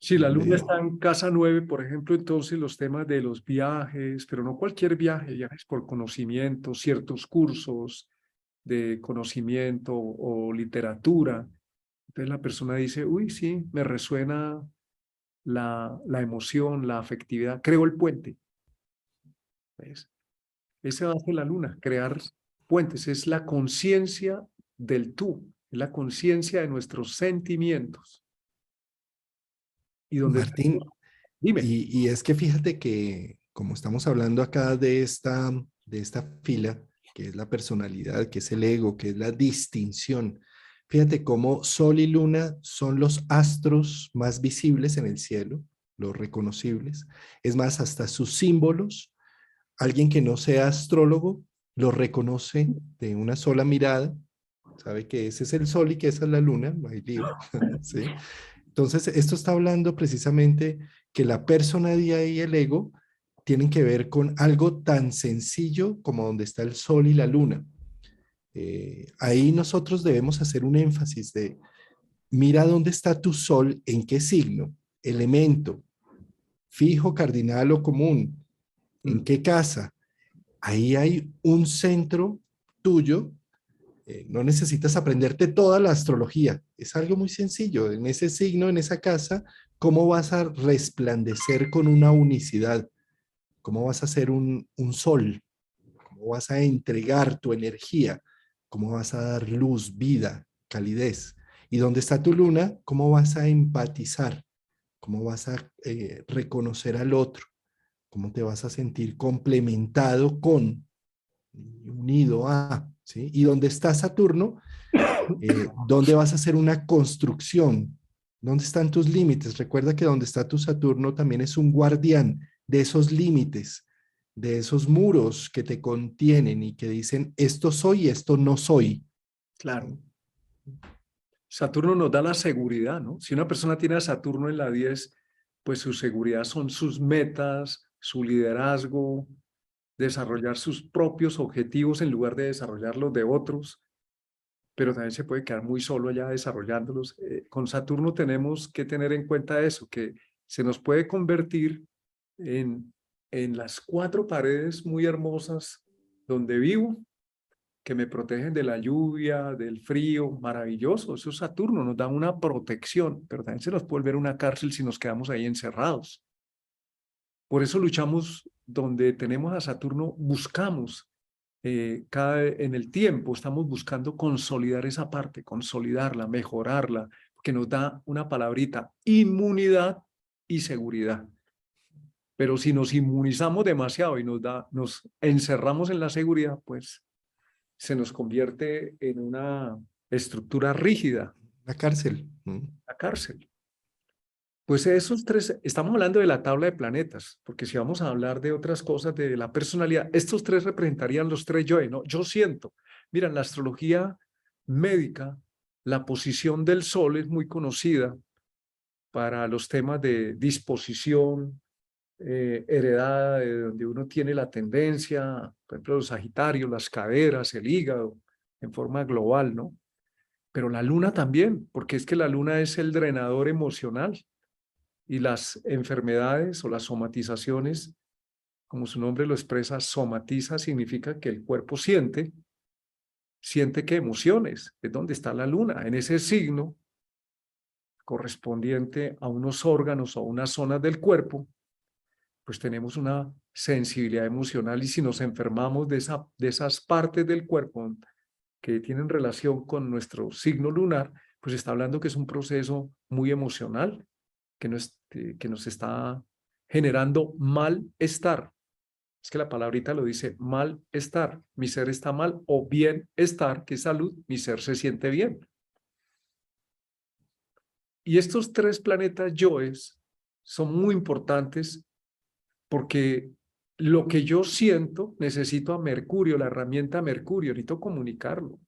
Si la luna me, está en casa 9, por ejemplo, entonces los temas de los viajes, pero no cualquier viaje, viajes por conocimiento, ciertos cursos de conocimiento o literatura. Entonces la persona dice, uy, sí, me resuena la emoción, la afectividad, creo el puente. ¿Ves? Ese va a ser la luna, crear puentes, es la conciencia del tú, es la conciencia de nuestros sentimientos. Y donde, Martín, dime. y es que fíjate que como estamos hablando acá de esta fila, que es la personalidad, que es el ego, que es la distinción, fíjate cómo Sol y Luna son los astros más visibles en el cielo, los reconocibles. Es más, hasta sus símbolos, alguien que no sea astrólogo los reconoce de una sola mirada, sabe que ese es el Sol y que esa es la Luna, no hay lío, ¿sí? Entonces, esto está hablando precisamente que la personalidad y el ego tienen que ver con algo tan sencillo como donde está el sol y la luna. Ahí nosotros debemos hacer un énfasis de mira dónde está tu sol, en qué signo, elemento, fijo, cardinal o común, en Mm. qué casa. Ahí hay un centro tuyo. No necesitas aprenderte toda la astrología. Es algo muy sencillo. En ese signo, en esa casa, ¿cómo vas a resplandecer con una unicidad? ¿Cómo vas a ser un sol? ¿Cómo vas a entregar tu energía? ¿Cómo vas a dar luz, vida, calidez? ¿Y dónde está tu luna? ¿Cómo vas a empatizar? ¿Cómo vas a reconocer al otro? ¿Cómo te vas a sentir complementado con, unido a, ¿sí? Y dónde está Saturno, dónde vas a hacer una construcción, dónde están tus límites. Recuerda que donde está tu Saturno también es un guardián de esos límites, de esos muros que te contienen y que dicen, esto soy, esto no soy. Claro. Saturno nos da la seguridad, ¿no? Si una persona tiene a Saturno en la 10, pues su seguridad son sus metas, su liderazgo, desarrollar sus propios objetivos en lugar de desarrollar los de otros, pero también se puede quedar muy solo allá desarrollándolos. Con Saturno tenemos que tener en cuenta eso, que se nos puede convertir en, en las cuatro paredes muy hermosas donde vivo, que me protegen de la lluvia, del frío, maravilloso. Eso es Saturno, nos da una protección, pero también se nos puede volver una cárcel si nos quedamos ahí encerrados. Por eso luchamos donde tenemos a Saturno, buscamos en el tiempo, estamos buscando consolidar esa parte, consolidarla, mejorarla, que nos da una palabrita, inmunidad y seguridad. Pero si nos inmunizamos demasiado y nos encerramos en la seguridad, pues se nos convierte en una estructura rígida, La cárcel. la cárcel. Pues esos tres, estamos hablando de la tabla de planetas, porque si vamos a hablar de otras cosas de la personalidad, estos tres representarían los tres yo, ¿no? Yo siento. Mira, en la astrología médica, la posición del Sol es muy conocida para los temas de disposición heredada, de donde uno tiene la tendencia, por ejemplo, los Sagitarios, las caderas, el hígado, en forma global, ¿no? Pero la luna también, porque es que la luna es el drenador emocional. Y las enfermedades o las somatizaciones, como su nombre lo expresa, somatiza significa que el cuerpo siente que emociones, es donde está la luna, en ese signo correspondiente a unos órganos o unas zonas del cuerpo, pues tenemos una sensibilidad emocional y si nos enfermamos de esas partes del cuerpo que tienen relación con nuestro signo lunar, pues está hablando que es un proceso muy emocional que nos está generando malestar. Es que la palabrita lo dice, malestar. Mi ser está mal o bienestar, que es salud, mi ser se siente bien. Y estos tres planetas yoes son muy importantes porque lo que yo siento necesito a Mercurio, la herramienta Mercurio, necesito comunicarlo.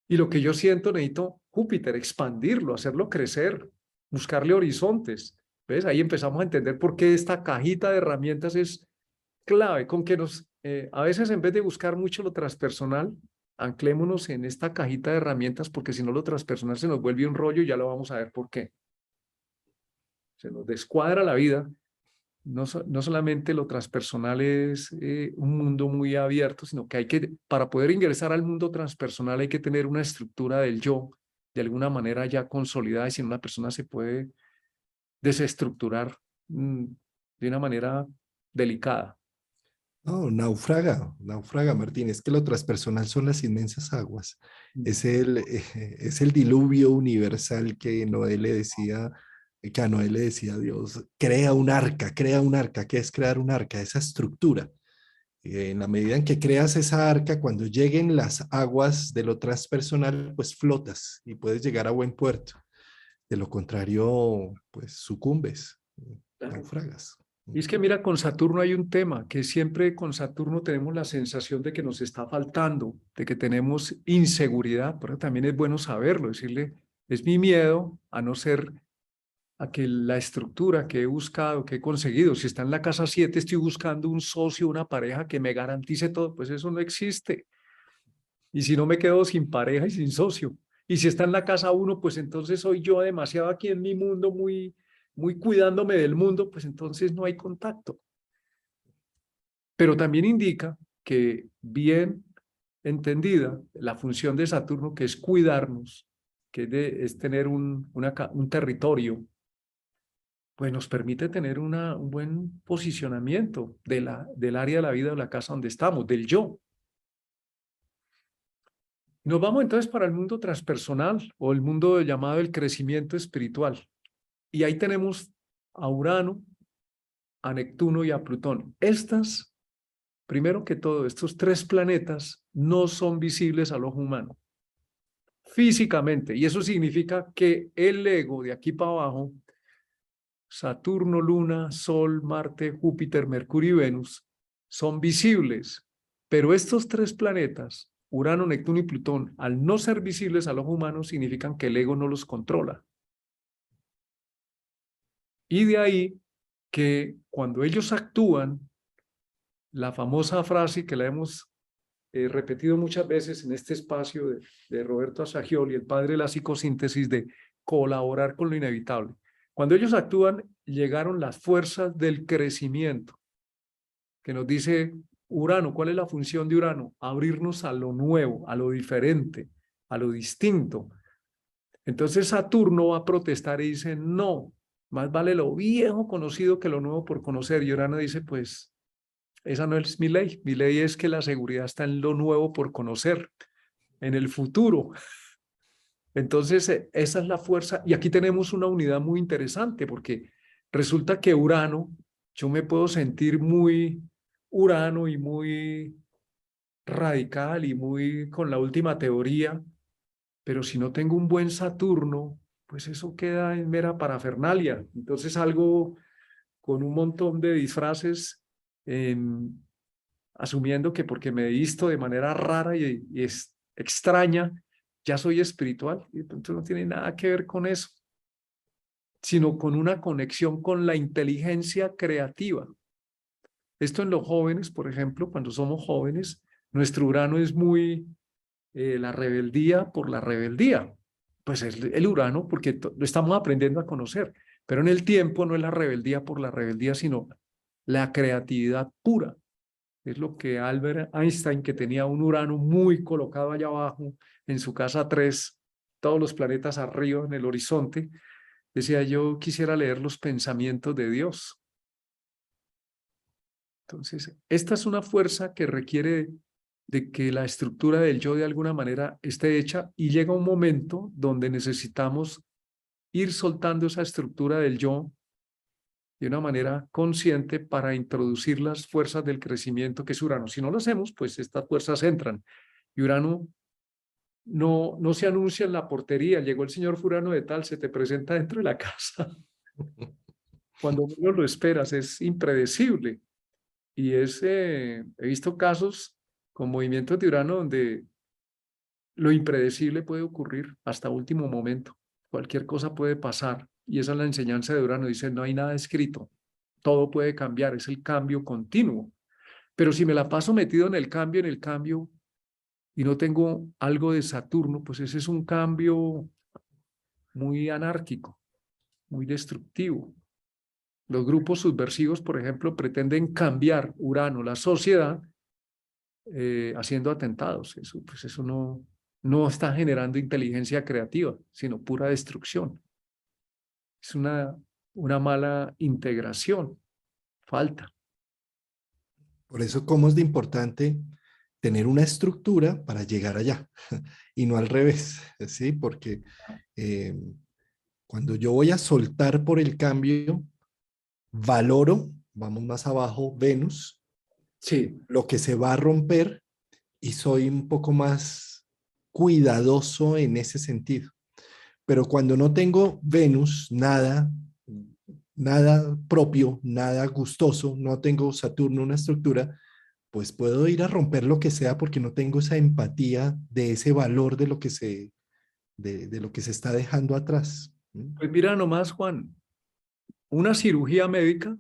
Y lo que yo siento necesito Júpiter, expandirlo, hacerlo crecer, buscarle horizontes. ¿Ves? Ahí empezamos a entender por qué esta cajita de herramientas es clave, con que a veces en vez de buscar mucho lo transpersonal, anclémonos en esta cajita de herramientas, porque si no lo transpersonal se nos vuelve un rollo y ya lo vamos a ver por qué. Se nos descuadra la vida. No solamente lo transpersonal es un mundo muy abierto, sino que para poder ingresar al mundo transpersonal hay que tener una estructura del yo de alguna manera ya consolidada y si no una persona se puede desestructurar de una manera delicada. No, naufraga, Martín. Es que lo transpersonal son las inmensas aguas. Mm. Es el diluvio universal que a Noé le decía a Dios, crea un arca. ¿Qué es crear un arca? Esa estructura. En la medida en que creas esa arca, cuando lleguen las aguas de lo transpersonal, pues flotas y puedes llegar a buen puerto. De lo contrario, pues sucumbes, Claro. naufragas. Y es que mira, con Saturno hay un tema, que siempre con Saturno tenemos la sensación de que nos está faltando, de que tenemos inseguridad, pero también es bueno saberlo, decirle, es mi miedo a no ser, a que la estructura que he buscado, que he conseguido, si está en la casa 7, estoy buscando un socio, una pareja que me garantice todo, pues eso no existe. Y si no me quedo sin pareja y sin socio. Y si está en la casa 1, pues entonces soy yo demasiado aquí en mi mundo, muy cuidándome del mundo, pues entonces no hay contacto. Pero también indica que bien entendida la función de Saturno, que es cuidarnos, que es tener un territorio, pues nos permite tener un buen posicionamiento del área de la vida de la casa donde estamos, del yo. Nos vamos entonces para el mundo transpersonal o el mundo llamado el crecimiento espiritual. Y ahí tenemos a Urano, a Neptuno y a Plutón. Primero que todo, estos tres planetas no son visibles al ojo humano físicamente. Y eso significa que el ego de aquí para abajo, Saturno, Luna, Sol, Marte, Júpiter, Mercurio y Venus, son visibles. Pero estos tres planetas, Urano, Neptuno y Plutón, al no ser visibles al ojo humano, significan que el ego no los controla. Y de ahí que cuando ellos actúan, la famosa frase que la hemos repetido muchas veces en este espacio de Roberto Assagioli, el padre de la psicosíntesis, de colaborar con lo inevitable. Cuando ellos actúan, llegaron las fuerzas del crecimiento, que nos dice Urano. ¿Cuál es la función de Urano? Abrirnos a lo nuevo, a lo diferente, a lo distinto. Entonces Saturno va a protestar y dice, no, más vale lo viejo conocido que lo nuevo por conocer. Y Urano dice, pues, esa no es mi ley. Mi ley es que la seguridad está en lo nuevo por conocer, en el futuro. Entonces, esa es la fuerza. Y aquí tenemos una unidad muy interesante porque resulta que Urano, yo me puedo sentir muy Urano y muy radical y muy con la última teoría, pero si no tengo un buen Saturno, pues eso queda en mera parafernalia. Entonces, algo con un montón de disfraces, asumiendo que porque me he visto de manera rara y es extraña, ya soy espiritual. Y entonces no tiene nada que ver con eso, sino con una conexión con la inteligencia creativa. Esto en los jóvenes, por ejemplo, cuando somos jóvenes, nuestro Urano es muy la rebeldía por la rebeldía. Pues es el Urano porque lo estamos aprendiendo a conocer, pero en el tiempo no es la rebeldía por la rebeldía, sino la creatividad pura. Es lo que Albert Einstein, que tenía un Urano muy colocado allá abajo, en su casa 3, todos los planetas arriba en el horizonte, decía: yo quisiera leer los pensamientos de Dios. Entonces, esta es una fuerza que requiere de que la estructura del yo de alguna manera esté hecha, y llega un momento donde necesitamos ir soltando esa estructura del yo de una manera consciente para introducir las fuerzas del crecimiento que es Urano. Si no lo hacemos, pues estas fuerzas entran. Y Urano no se anuncia en la portería: llegó el señor Furano de tal, se te presenta dentro de la casa. Cuando menos lo esperas, es impredecible. Y he visto casos con movimientos de Urano donde lo impredecible puede ocurrir hasta último momento. Cualquier cosa puede pasar. Y esa es la enseñanza de Urano. Dice: no hay nada escrito. Todo puede cambiar. Es el cambio continuo. Pero si me la paso metido en el cambio, y no tengo algo de Saturno, pues ese es un cambio muy anárquico, muy destructivo. Los grupos subversivos, por ejemplo, pretenden cambiar Urano, la sociedad, haciendo atentados. Pues eso no está generando inteligencia creativa, sino pura destrucción. Es una mala integración. Falta. Por eso, ¿cómo es de importante tener una estructura para llegar allá y no al revés? ¿Sí? Porque eh, cuando yo voy a soltar por el cambio, valoro, vamos más abajo, Venus, Sí, lo que se va a romper, y soy un poco más cuidadoso en ese sentido. Pero cuando no tengo Venus, nada propio, nada gustoso, no tengo Saturno, una estructura, pues puedo ir a romper lo que sea porque no tengo esa empatía de ese valor de lo que de lo que se está dejando atrás. pues mira nomás, Juan, una cirugía médica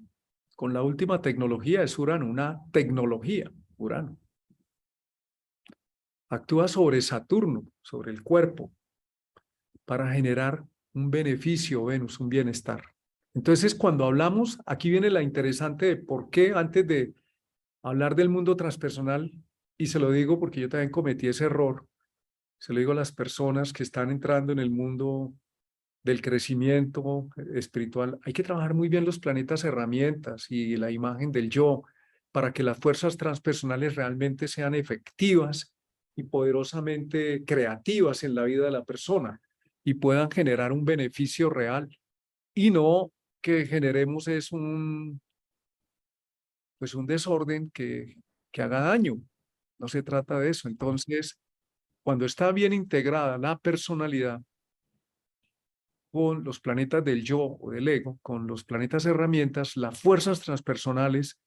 con la última tecnología es Urano, una tecnología, Urano. Actúa sobre Saturno, sobre el cuerpo. para generar un beneficio, Venus, un bienestar. Entonces, cuando hablamos, aquí viene la interesante de por qué antes de hablar del mundo transpersonal, y se lo digo porque yo también cometí ese error, se lo digo a las personas que están entrando en el mundo del crecimiento espiritual, hay que trabajar muy bien los planetas herramientas y la imagen del yo para que las fuerzas transpersonales realmente sean efectivas y poderosamente creativas en la vida de la persona y puedan generar un beneficio real y no que generemos es pues un desorden que haga daño. No se trata de eso. Entonces, cuando está bien integrada la personalidad con los planetas del yo o del ego, con los planetas herramientas, las fuerzas transpersonales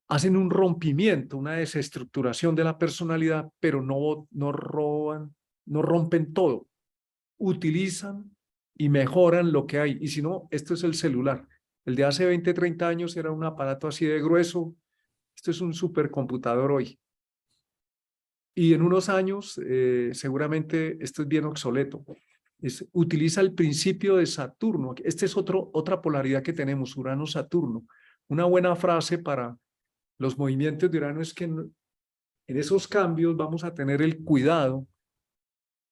hacen un rompimiento, una desestructuración de la personalidad, pero no roban, no rompen todo. Utilizan y mejoran lo que hay. Y si no, esto es el celular. El de hace 20, 30 años era un aparato así de grueso. Esto es un supercomputador hoy. Y en unos años, seguramente esto es bien obsoleto. Utiliza el principio de Saturno. Esta es otra polaridad que tenemos, Urano-Saturno. Una buena frase para los movimientos de Urano es que en esos cambios vamos a tener el cuidado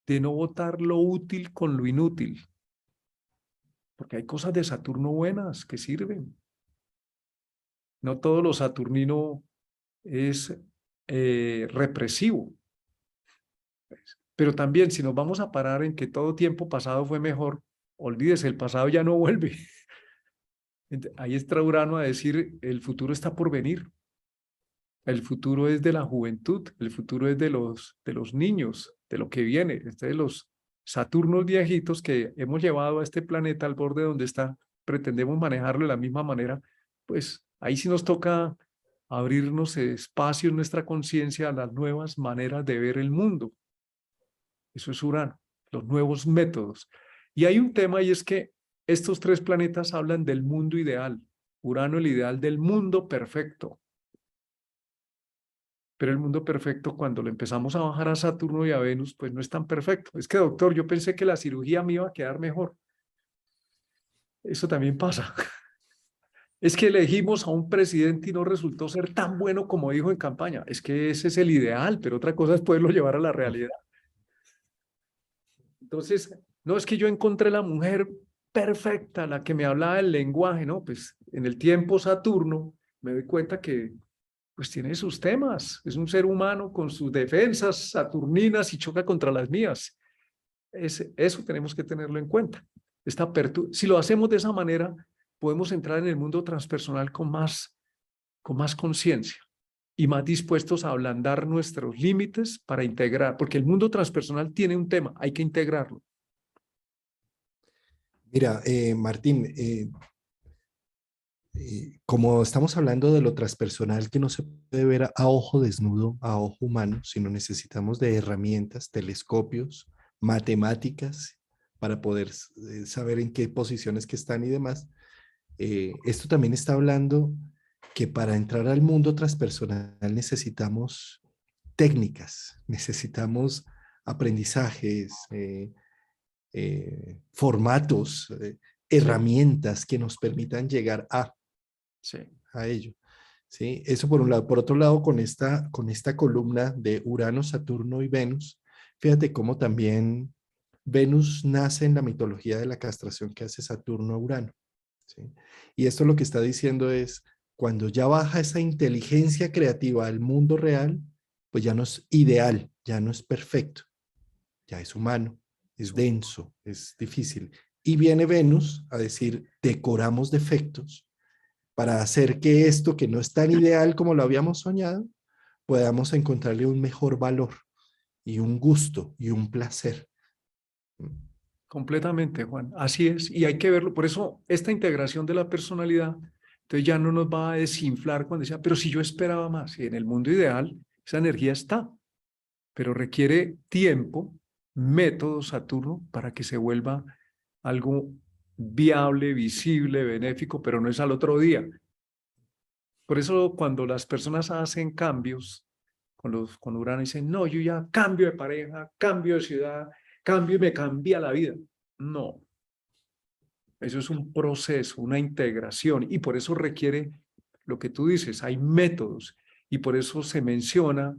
de no botar lo útil con lo inútil, porque hay cosas de Saturno buenas que sirven. No todo lo saturnino es represivo. Pero también, si nos vamos a parar en que todo tiempo pasado fue mejor, olvídese, el pasado ya no vuelve. Ahí está Urano a decir, el futuro está por venir. El futuro es de la juventud, el futuro es de los niños, de lo que viene, de los Saturnos viejitos que hemos llevado a este planeta al borde donde está, pretendemos manejarlo de la misma manera, pues ahí sí nos toca abrirnos espacio en nuestra conciencia a las nuevas maneras de ver el mundo. Eso es Urano, los nuevos métodos. Y hay un tema y es que estos tres planetas hablan del mundo ideal. Urano, el ideal del mundo perfecto. Pero el mundo perfecto, cuando lo empezamos a bajar a Saturno y a Venus, pues no es tan perfecto. Es que, doctor, yo pensé que la cirugía me iba a quedar mejor. Eso también pasa. Es que elegimos a un presidente y no resultó ser tan bueno como dijo en campaña. Es que ese es el ideal, pero otra cosa es poderlo llevar a la realidad. Entonces, no es que yo encontré la mujer perfecta, la que me hablaba el lenguaje, ¿no? Pues en el tiempo Saturno me doy cuenta que pues tiene sus temas, es un ser humano con sus defensas saturninas y choca contra las mías. Eso tenemos que tenerlo en cuenta. Si lo hacemos de esa manera, podemos entrar en el mundo transpersonal con más conciencia y más dispuestos a ablandar nuestros límites para integrar, porque el mundo transpersonal tiene un tema, hay que integrarlo. Mira, Martín, como estamos hablando de lo transpersonal que no se puede ver a ojo desnudo, a ojo humano, sino necesitamos de herramientas, telescopios, matemáticas para poder saber en qué posiciones que están y demás. Esto también está hablando que para entrar al mundo transpersonal necesitamos técnicas, necesitamos aprendizajes, formatos, herramientas que nos permitan llegar Sí. a ello. ¿Sí? Eso por un lado. Por otro lado, con esta columna de Urano, Saturno y Venus, fíjate cómo también Venus nace en la mitología de la castración que hace Saturno a Urano. ¿Sí? Y esto lo que está diciendo es, cuando ya baja esa inteligencia creativa al mundo real, pues ya no es ideal, ya no es perfecto, ya es humano, es denso, es difícil. Y viene Venus a decir, decoramos defectos para hacer que esto que no es tan ideal como lo habíamos soñado, podamos encontrarle un mejor valor y un gusto y un placer. Completamente, Juan. Así es. Y hay que verlo. Por eso, esta integración de la personalidad, entonces ya no nos va a desinflar cuando decía, pero si yo esperaba más. Y en el mundo ideal, esa energía está, pero requiere tiempo, método Saturno, para que se vuelva algo viable, visible, benéfico, pero no es al otro día. Por eso, cuando las personas hacen cambios con Urano, dicen, no, yo ya cambio de pareja, cambio de ciudad, cambio y me cambia la vida. No, eso es un proceso, una integración, y por eso requiere lo que tú dices, hay métodos, y por eso se menciona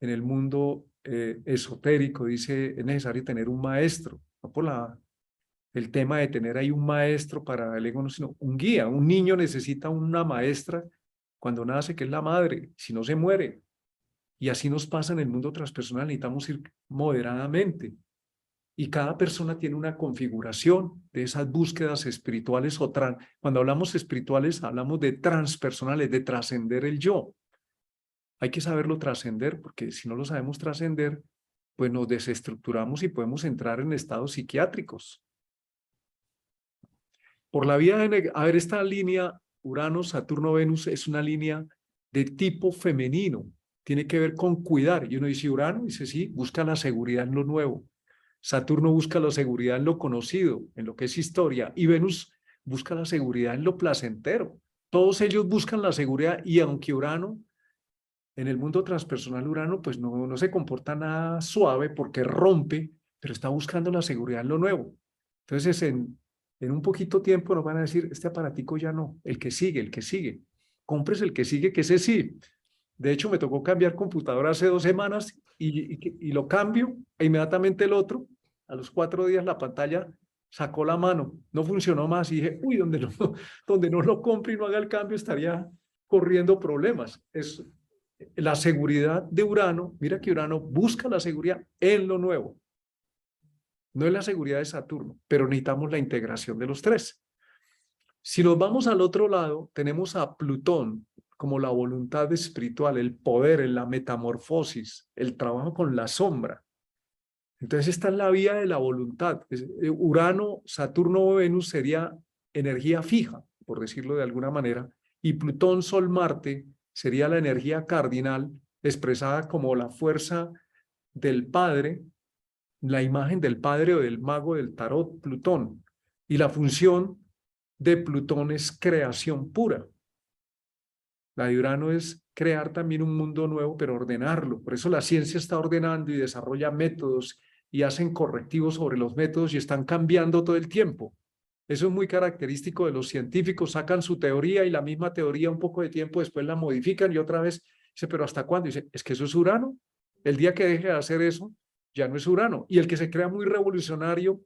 en el mundo esotérico, dice, es necesario tener un maestro, no por el tema de tener ahí un maestro para el ego, no, sino un guía. Un niño necesita una maestra cuando nace, que es la madre, si no se muere. Y así nos pasa en el mundo transpersonal, necesitamos ir moderadamente. Y cada persona tiene una configuración de esas búsquedas espirituales o cuando hablamos espirituales, hablamos de transpersonales, de trascender el yo. Hay que saberlo trascender, porque si no lo sabemos trascender, pues nos desestructuramos y podemos entrar en estados psiquiátricos. Por la vía de, a ver, esta línea Urano, Saturno, Venus es una línea de tipo femenino, tiene que ver con cuidar. Y uno dice, Urano, dice, sí, busca la seguridad en lo nuevo. Saturno busca la seguridad en lo conocido, en lo que es historia, y Venus busca la seguridad en lo placentero. Todos ellos buscan la seguridad, y aunque Urano, en el mundo transpersonal Urano, pues no se comporta nada suave porque rompe, pero está buscando la seguridad en lo nuevo. Entonces, en un poquito tiempo nos van a decir, este aparatico ya no, el que sigue. Compres el que sigue, que ese sí. De hecho, me tocó cambiar computadora hace 2 semanas y lo cambio e inmediatamente el otro, a los 4 días la pantalla sacó la mano, no funcionó más y dije, uy, donde no lo compre y no haga el cambio estaría corriendo problemas. Es la seguridad de Urano, mira que Urano busca la seguridad en lo nuevo. No es la seguridad de Saturno, pero necesitamos la integración de los tres. Si nos vamos al otro lado, tenemos a Plutón como la voluntad espiritual, el poder, la metamorfosis, el trabajo con la sombra. Entonces esta es la vía de la voluntad. Urano, Saturno o Venus sería energía fija, por decirlo de alguna manera, y Plutón, Sol, Marte sería la energía cardinal expresada como la fuerza del Padre, la imagen del Padre o del mago del tarot, Plutón. Y la función de Plutón es creación pura. La de Urano es crear también un mundo nuevo, pero ordenarlo. Por eso la ciencia está ordenando y desarrolla métodos y hacen correctivos sobre los métodos y están cambiando todo el tiempo. Eso es muy característico de los científicos. Sacan su teoría y la misma teoría un poco de tiempo después la modifican y otra vez dice, pero ¿hasta cuándo? Dice, es que eso es Urano. El día que deje de hacer eso, ya no es Urano. Y el que se crea muy revolucionario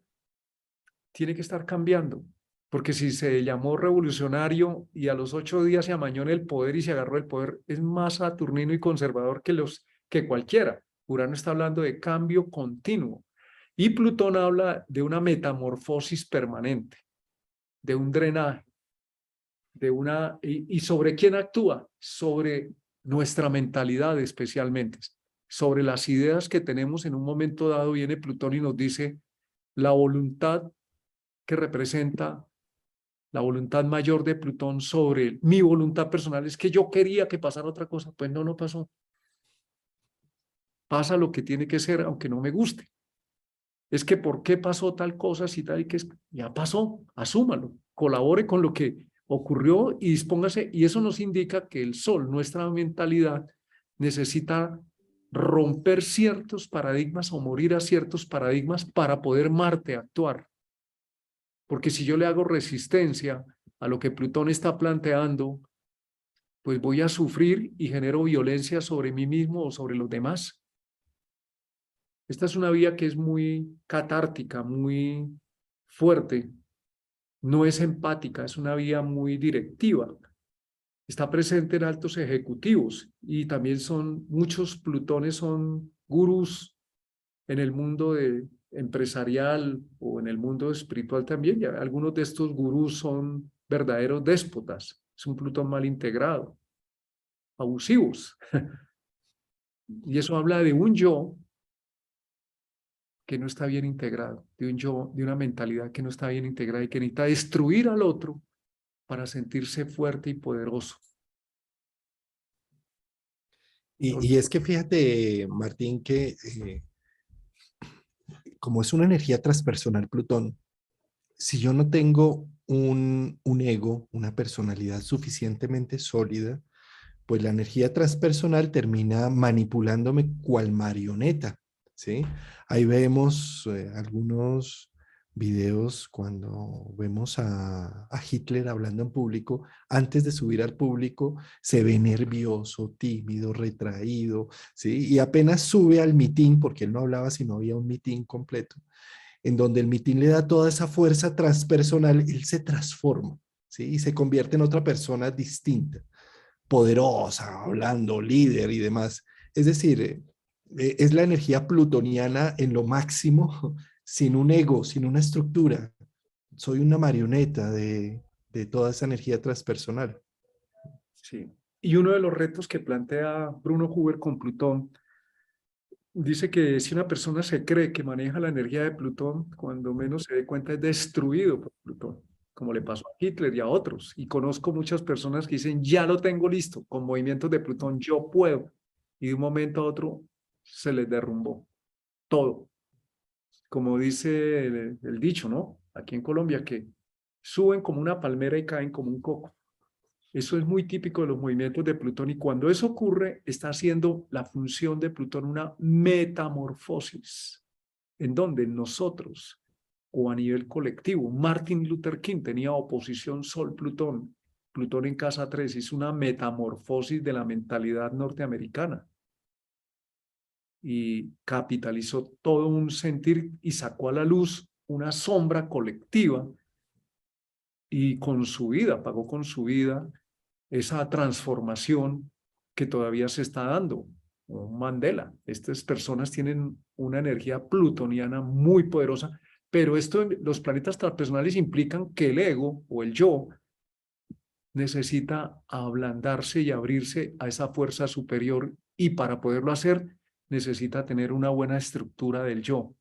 tiene que estar cambiando. Porque si se llamó revolucionario y a los 8 días se amañó en el poder y se agarró el poder, es más saturnino y conservador que cualquiera. Urano está hablando de cambio continuo. Y Plutón habla de una metamorfosis permanente, de un drenaje, ¿y sobre quién actúa? Sobre nuestra mentalidad especialmente, sobre las ideas que tenemos en un momento dado. Viene Plutón y nos dice la voluntad que representa la voluntad mayor de Plutón sobre mi voluntad personal es que yo quería que pasara otra cosa, pues no pasó. Pasa lo que tiene que ser, aunque no me guste. Es que ¿por qué pasó tal cosa si tal y que ya pasó? Asúmalo, colabore con lo que ocurrió y dispóngase. Y eso nos indica que el Sol, nuestra mentalidad, necesita romper ciertos paradigmas o morir a ciertos paradigmas para poder Marte actuar. Porque si yo le hago resistencia a lo que Plutón está planteando, pues voy a sufrir y genero violencia sobre mí mismo o sobre los demás. Esta es una vía que es muy catártica, muy fuerte, no es empática, es una vía muy directiva. Está presente en altos ejecutivos y también muchos Plutones son gurús en el mundo empresarial o en el mundo espiritual también. Ya algunos de estos gurús son verdaderos déspotas. Es un Plutón mal integrado, abusivos. Y eso habla de un yo que no está bien integrado, de un yo, de una mentalidad que no está bien integrada y que necesita destruir al otro para sentirse fuerte y poderoso. Y es que fíjate, Martín, que como es una energía transpersonal Plutón, si yo no tengo un ego, una personalidad suficientemente sólida, pues la energía transpersonal termina manipulándome cual marioneta, ¿sí? Ahí vemos algunos videos cuando vemos a Hitler hablando en público. Antes de subir al público, se ve nervioso, tímido, retraído, ¿sí? Y apenas sube al mitin, porque él no hablaba si no había un mitin completo, en donde el mitin le da toda esa fuerza transpersonal, él se transforma, ¿sí? Y se convierte en otra persona distinta, poderosa, hablando, líder y demás. Es decir, es la energía plutoniana en lo máximo, sin un ego, sin una estructura. Soy una marioneta de toda esa energía transpersonal. Sí. Y uno de los retos que plantea Bruno Huber con Plutón dice que si una persona se cree que maneja la energía de Plutón, cuando menos se dé cuenta es destruido por Plutón, como le pasó a Hitler y a otros. Y conozco muchas personas que dicen, ya lo tengo listo, con movimientos de Plutón yo puedo. Y de un momento a otro se les derrumbó todo. Como dice el dicho, ¿no? Aquí en Colombia, que suben como una palmera y caen como un coco. Eso es muy típico de los movimientos de Plutón y cuando eso ocurre, está haciendo la función de Plutón una metamorfosis, en donde nosotros o a nivel colectivo, Martin Luther King tenía oposición Sol-Plutón, Plutón en casa 3, hizo una metamorfosis de la mentalidad norteamericana y capitalizó todo un sentir y sacó a la luz una sombra colectiva y con su vida, pagó con su vida esa transformación que todavía se está dando. Un Mandela, estas personas tienen una energía plutoniana muy poderosa, pero esto, los planetas transpersonales implican que el ego o el yo necesita ablandarse y abrirse a esa fuerza superior y para poderlo hacer necesita tener una buena estructura del yo.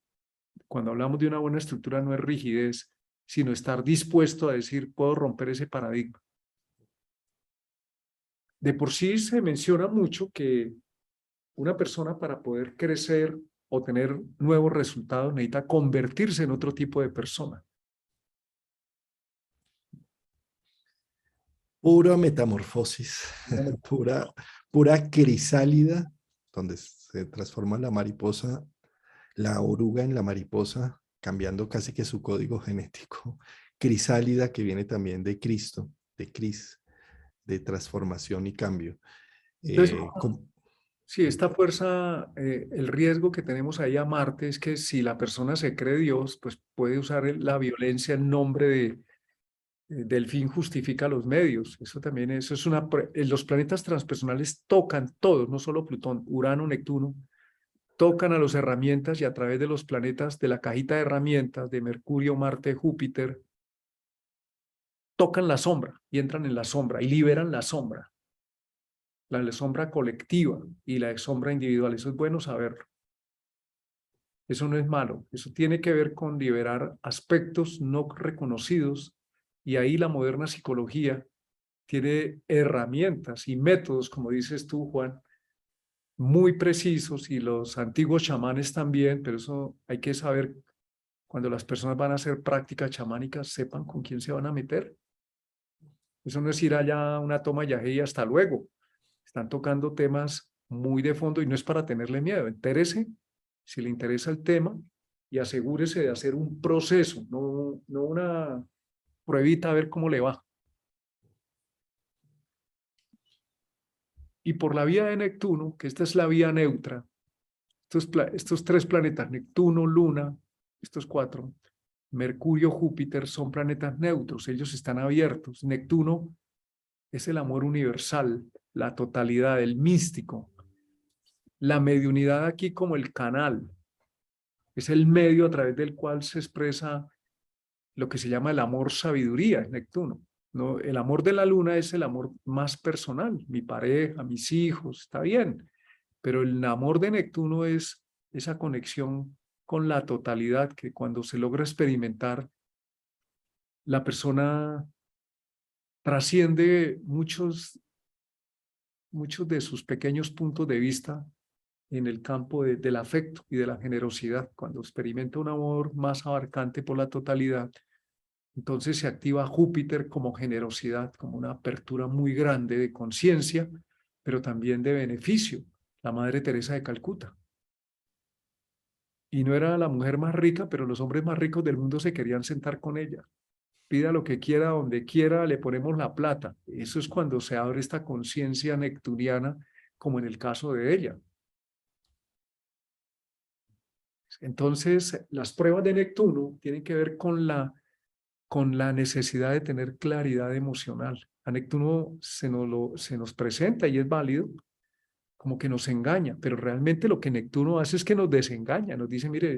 Cuando hablamos de una buena estructura no es rigidez, sino estar dispuesto a decir, puedo romper ese paradigma. De por sí se menciona mucho que una persona para poder crecer o tener nuevos resultados necesita convertirse en otro tipo de persona. Pura metamorfosis, pura crisálida, donde se transforma la mariposa, la oruga en la mariposa, cambiando casi que su código genético. Crisálida que viene también de Cristo, de Cris, de transformación y cambio. Entonces, Com- sí, esta fuerza, el riesgo que tenemos ahí a Marte es que si la persona se cree Dios, pues puede usar la violencia en nombre del fin justifica los medios. Eso también eso es una... Los planetas transpersonales tocan todos, no solo Plutón, Urano, Neptuno, tocan a las herramientas y a través de los planetas de la cajita de herramientas de Mercurio, Marte, Júpiter, tocan la sombra y entran en la sombra y liberan la sombra colectiva y la sombra individual. Eso es bueno saberlo. Eso no es malo. Eso tiene que ver con liberar aspectos no reconocidos y ahí la moderna psicología tiene herramientas y métodos, como dices tú, Juan, muy precisos y los antiguos chamanes también, pero eso hay que saber cuando las personas van a hacer prácticas chamánicas, sepan con quién se van a meter. Eso no es ir allá a una toma yagé y hasta luego. Están tocando temas muy de fondo y no es para tenerle miedo. Entérese si le interesa el tema y asegúrese de hacer un proceso, no una pruebita a ver cómo le va. Y por la vía de Neptuno, que esta es la vía neutra, estos tres planetas, Neptuno, Luna, estos cuatro, Mercurio, Júpiter, son planetas neutros, ellos están abiertos. Neptuno es el amor universal, la totalidad, el místico. La mediunidad aquí como el canal, es el medio a través del cual se expresa lo que se llama el amor sabiduría, es Neptuno. No, el amor de la luna es el amor más personal, mi pareja, mis hijos, está bien, pero el amor de Neptuno es esa conexión con la totalidad que cuando se logra experimentar, la persona trasciende muchos de sus pequeños puntos de vista en el campo del afecto y de la generosidad. Cuando experimenta un amor más abarcante por la totalidad, entonces se activa Júpiter como generosidad, como una apertura muy grande de conciencia, pero también de beneficio. La Madre Teresa de Calcuta. y no era la mujer más rica, pero los hombres más ricos del mundo se querían sentar con ella. Pida lo que quiera, donde quiera, le ponemos la plata. Eso es cuando se abre esta conciencia neptuniana, como en el caso de ella. Entonces, las pruebas de Neptuno tienen que ver con la necesidad de tener claridad emocional. A Neptuno se nos presenta y es válido, como que nos engaña, pero realmente lo que Neptuno hace es que nos desengaña, nos dice, mire,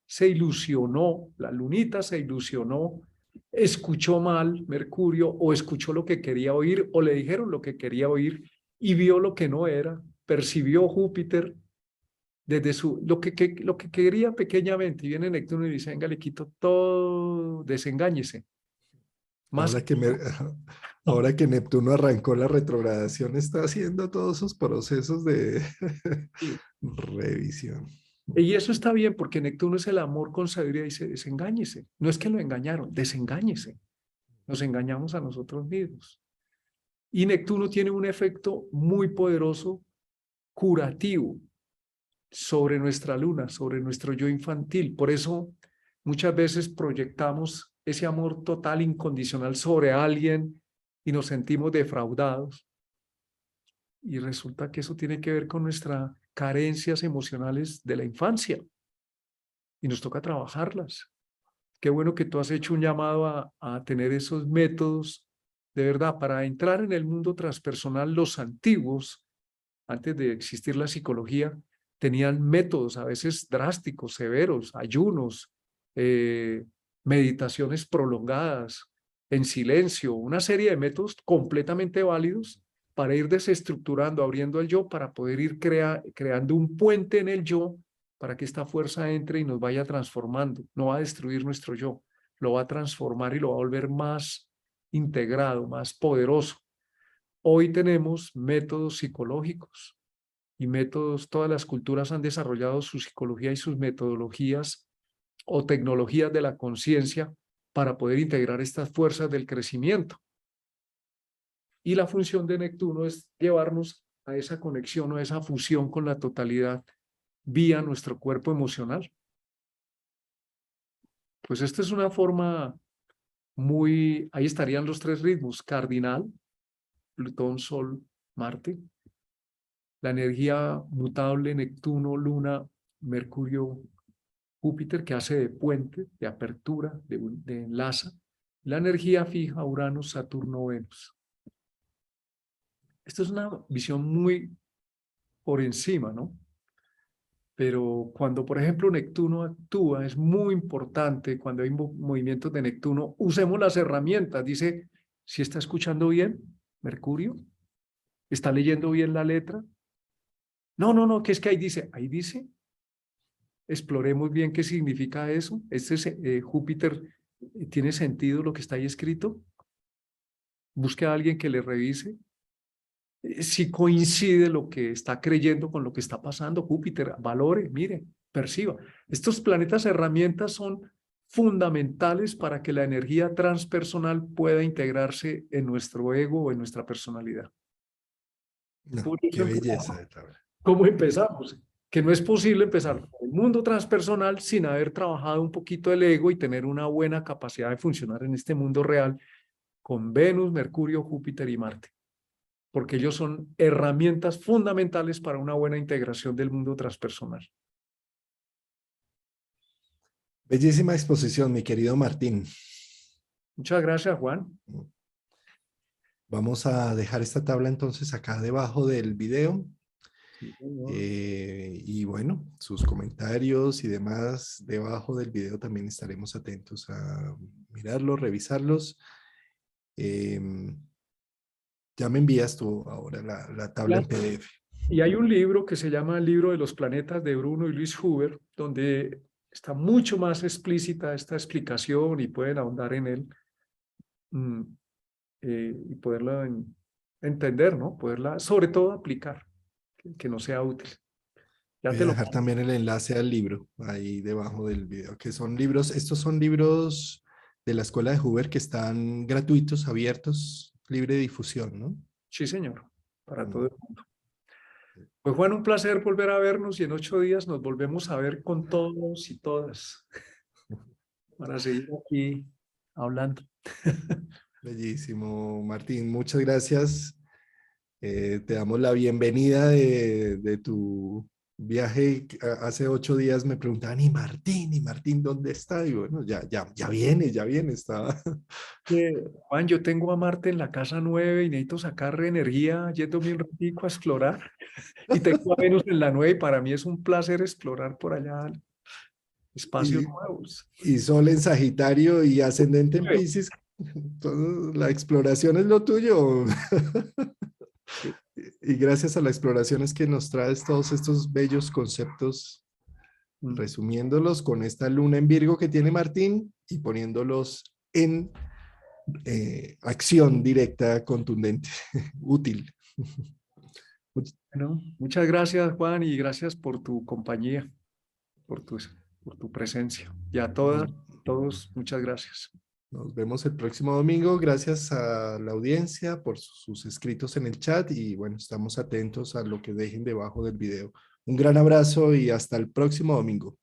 se ilusionó, la lunita se ilusionó, escuchó mal Mercurio o escuchó lo que quería oír o le dijeron lo que quería oír y vio lo que no era, percibió Júpiter desde lo que quería pequeñamente y viene Neptuno y dice, venga, le quito todo, desengáñese. Más Ahora que, ahora que Neptuno arrancó la retrogradación, está haciendo todos esos procesos de sí. revisión. Y eso está bien porque Neptuno es el amor con sabiduría y dice, desengáñese. No es que lo engañaron, desengáñese. Nos engañamos a nosotros mismos. Y Neptuno tiene un efecto muy poderoso, curativo, sobre nuestra luna, sobre nuestro yo infantil. Por eso muchas veces proyectamos ese amor total, incondicional sobre alguien y nos sentimos defraudados. Y resulta que eso tiene que ver con nuestras carencias emocionales de la infancia y nos toca trabajarlas. Qué bueno que tú has hecho un llamado a tener esos métodos de verdad para entrar en el mundo transpersonal. Los antiguos, antes de existir la psicología, tenían métodos a veces drásticos, severos, ayunos, meditaciones prolongadas, en silencio, una serie de métodos completamente válidos para ir desestructurando, abriendo el yo, para poder ir creando un puente en el yo, para que esta fuerza entre y nos vaya transformando. No va a destruir nuestro yo, lo va a transformar y lo va a volver más integrado, más poderoso. Hoy tenemos métodos psicológicos y métodos, todas las culturas han desarrollado su psicología y sus metodologías o tecnologías de la conciencia para poder integrar estas fuerzas del crecimiento. Y la función de Neptuno es llevarnos a esa conexión o a esa fusión con la totalidad vía nuestro cuerpo emocional. Pues esta es una forma muy, ahí estarían los tres ritmos, cardinal, Plutón, Sol, Marte, la energía mutable, Neptuno, Luna, Mercurio, Júpiter, que hace de puente, de apertura, de enlaza, la energía fija, Urano, Saturno, Venus. Esto es una visión muy por encima, ¿no? Pero cuando, por ejemplo, Neptuno actúa, es muy importante, cuando hay movimientos de Neptuno, usemos las herramientas. Dice, si está escuchando bien, Mercurio, está leyendo bien la letra. No, no, no, ¿qué es que ahí dice, exploremos bien qué significa eso. Júpiter, ¿tiene sentido lo que está ahí escrito? Busque a alguien que le revise. Si coincide lo que está creyendo con lo que está pasando, Júpiter, valore, mire, perciba. Estos planetas herramientas son fundamentales para que la energía transpersonal pueda integrarse en nuestro ego o en nuestra personalidad. No, Por qué eso belleza empezamos. de tabla. ¿Cómo empezamos? Que no es posible empezar con el mundo transpersonal sin haber trabajado un poquito el ego y tener una buena capacidad de funcionar en este mundo real con Venus, Mercurio, Júpiter y Marte, porque ellos son herramientas fundamentales para una buena integración del mundo transpersonal. Bellísima exposición, mi querido Martín. Muchas gracias, Juan. Vamos a dejar esta tabla entonces acá debajo del video. Sí, señor. Y bueno, sus comentarios y demás debajo del video también estaremos atentos a mirarlos, revisarlos. Ya me envías tú ahora la tabla en Claro. PDF. Y hay un libro que se llama El libro de los planetas de Bruno y Luis Huber, donde está mucho más explícita esta explicación y pueden ahondar en él y poderla entender, ¿no? Poderla, sobre todo, aplicar, que no sea útil. Ya Voy te a lo dejar mando. también el enlace al libro ahí debajo del video, que son libros, estos son libros de la Escuela de Hoover que están gratuitos, abiertos, libre difusión, ¿no? Sí, señor, para todo Mm, el mundo. Pues Juan, un placer volver a vernos y en 8 días nos volvemos a ver con todos y todas para seguir aquí hablando. Bellísimo, Martín. Muchas gracias. Te damos la bienvenida de tu viaje. Hace 8 días me preguntaban, ¿y Martín dónde está? Y bueno, ya viene, está. Juan, yo tengo a Marte en la casa 9 y necesito sacar energía yéndome un ratico a explorar. Y tengo a Venus en la 9 y para mí es un placer explorar por allá espacios Y, nuevos. y Sol en Sagitario y ascendente en Piscis. Entonces, la exploración es lo tuyo. Sí. Y gracias a la exploración es que nos traes todos estos bellos conceptos, Mm. resumiéndolos con esta luna en Virgo que tiene Martín y poniéndolos en acción directa, contundente, útil. Bueno, muchas gracias, Juan, y gracias por tu compañía, por por tu presencia. Y a Nos, todas, todos, muchas gracias. nos vemos el próximo domingo. Gracias a la audiencia por sus escritos en el chat y bueno, estamos atentos a lo que dejen debajo del video. Un gran abrazo y hasta el próximo domingo.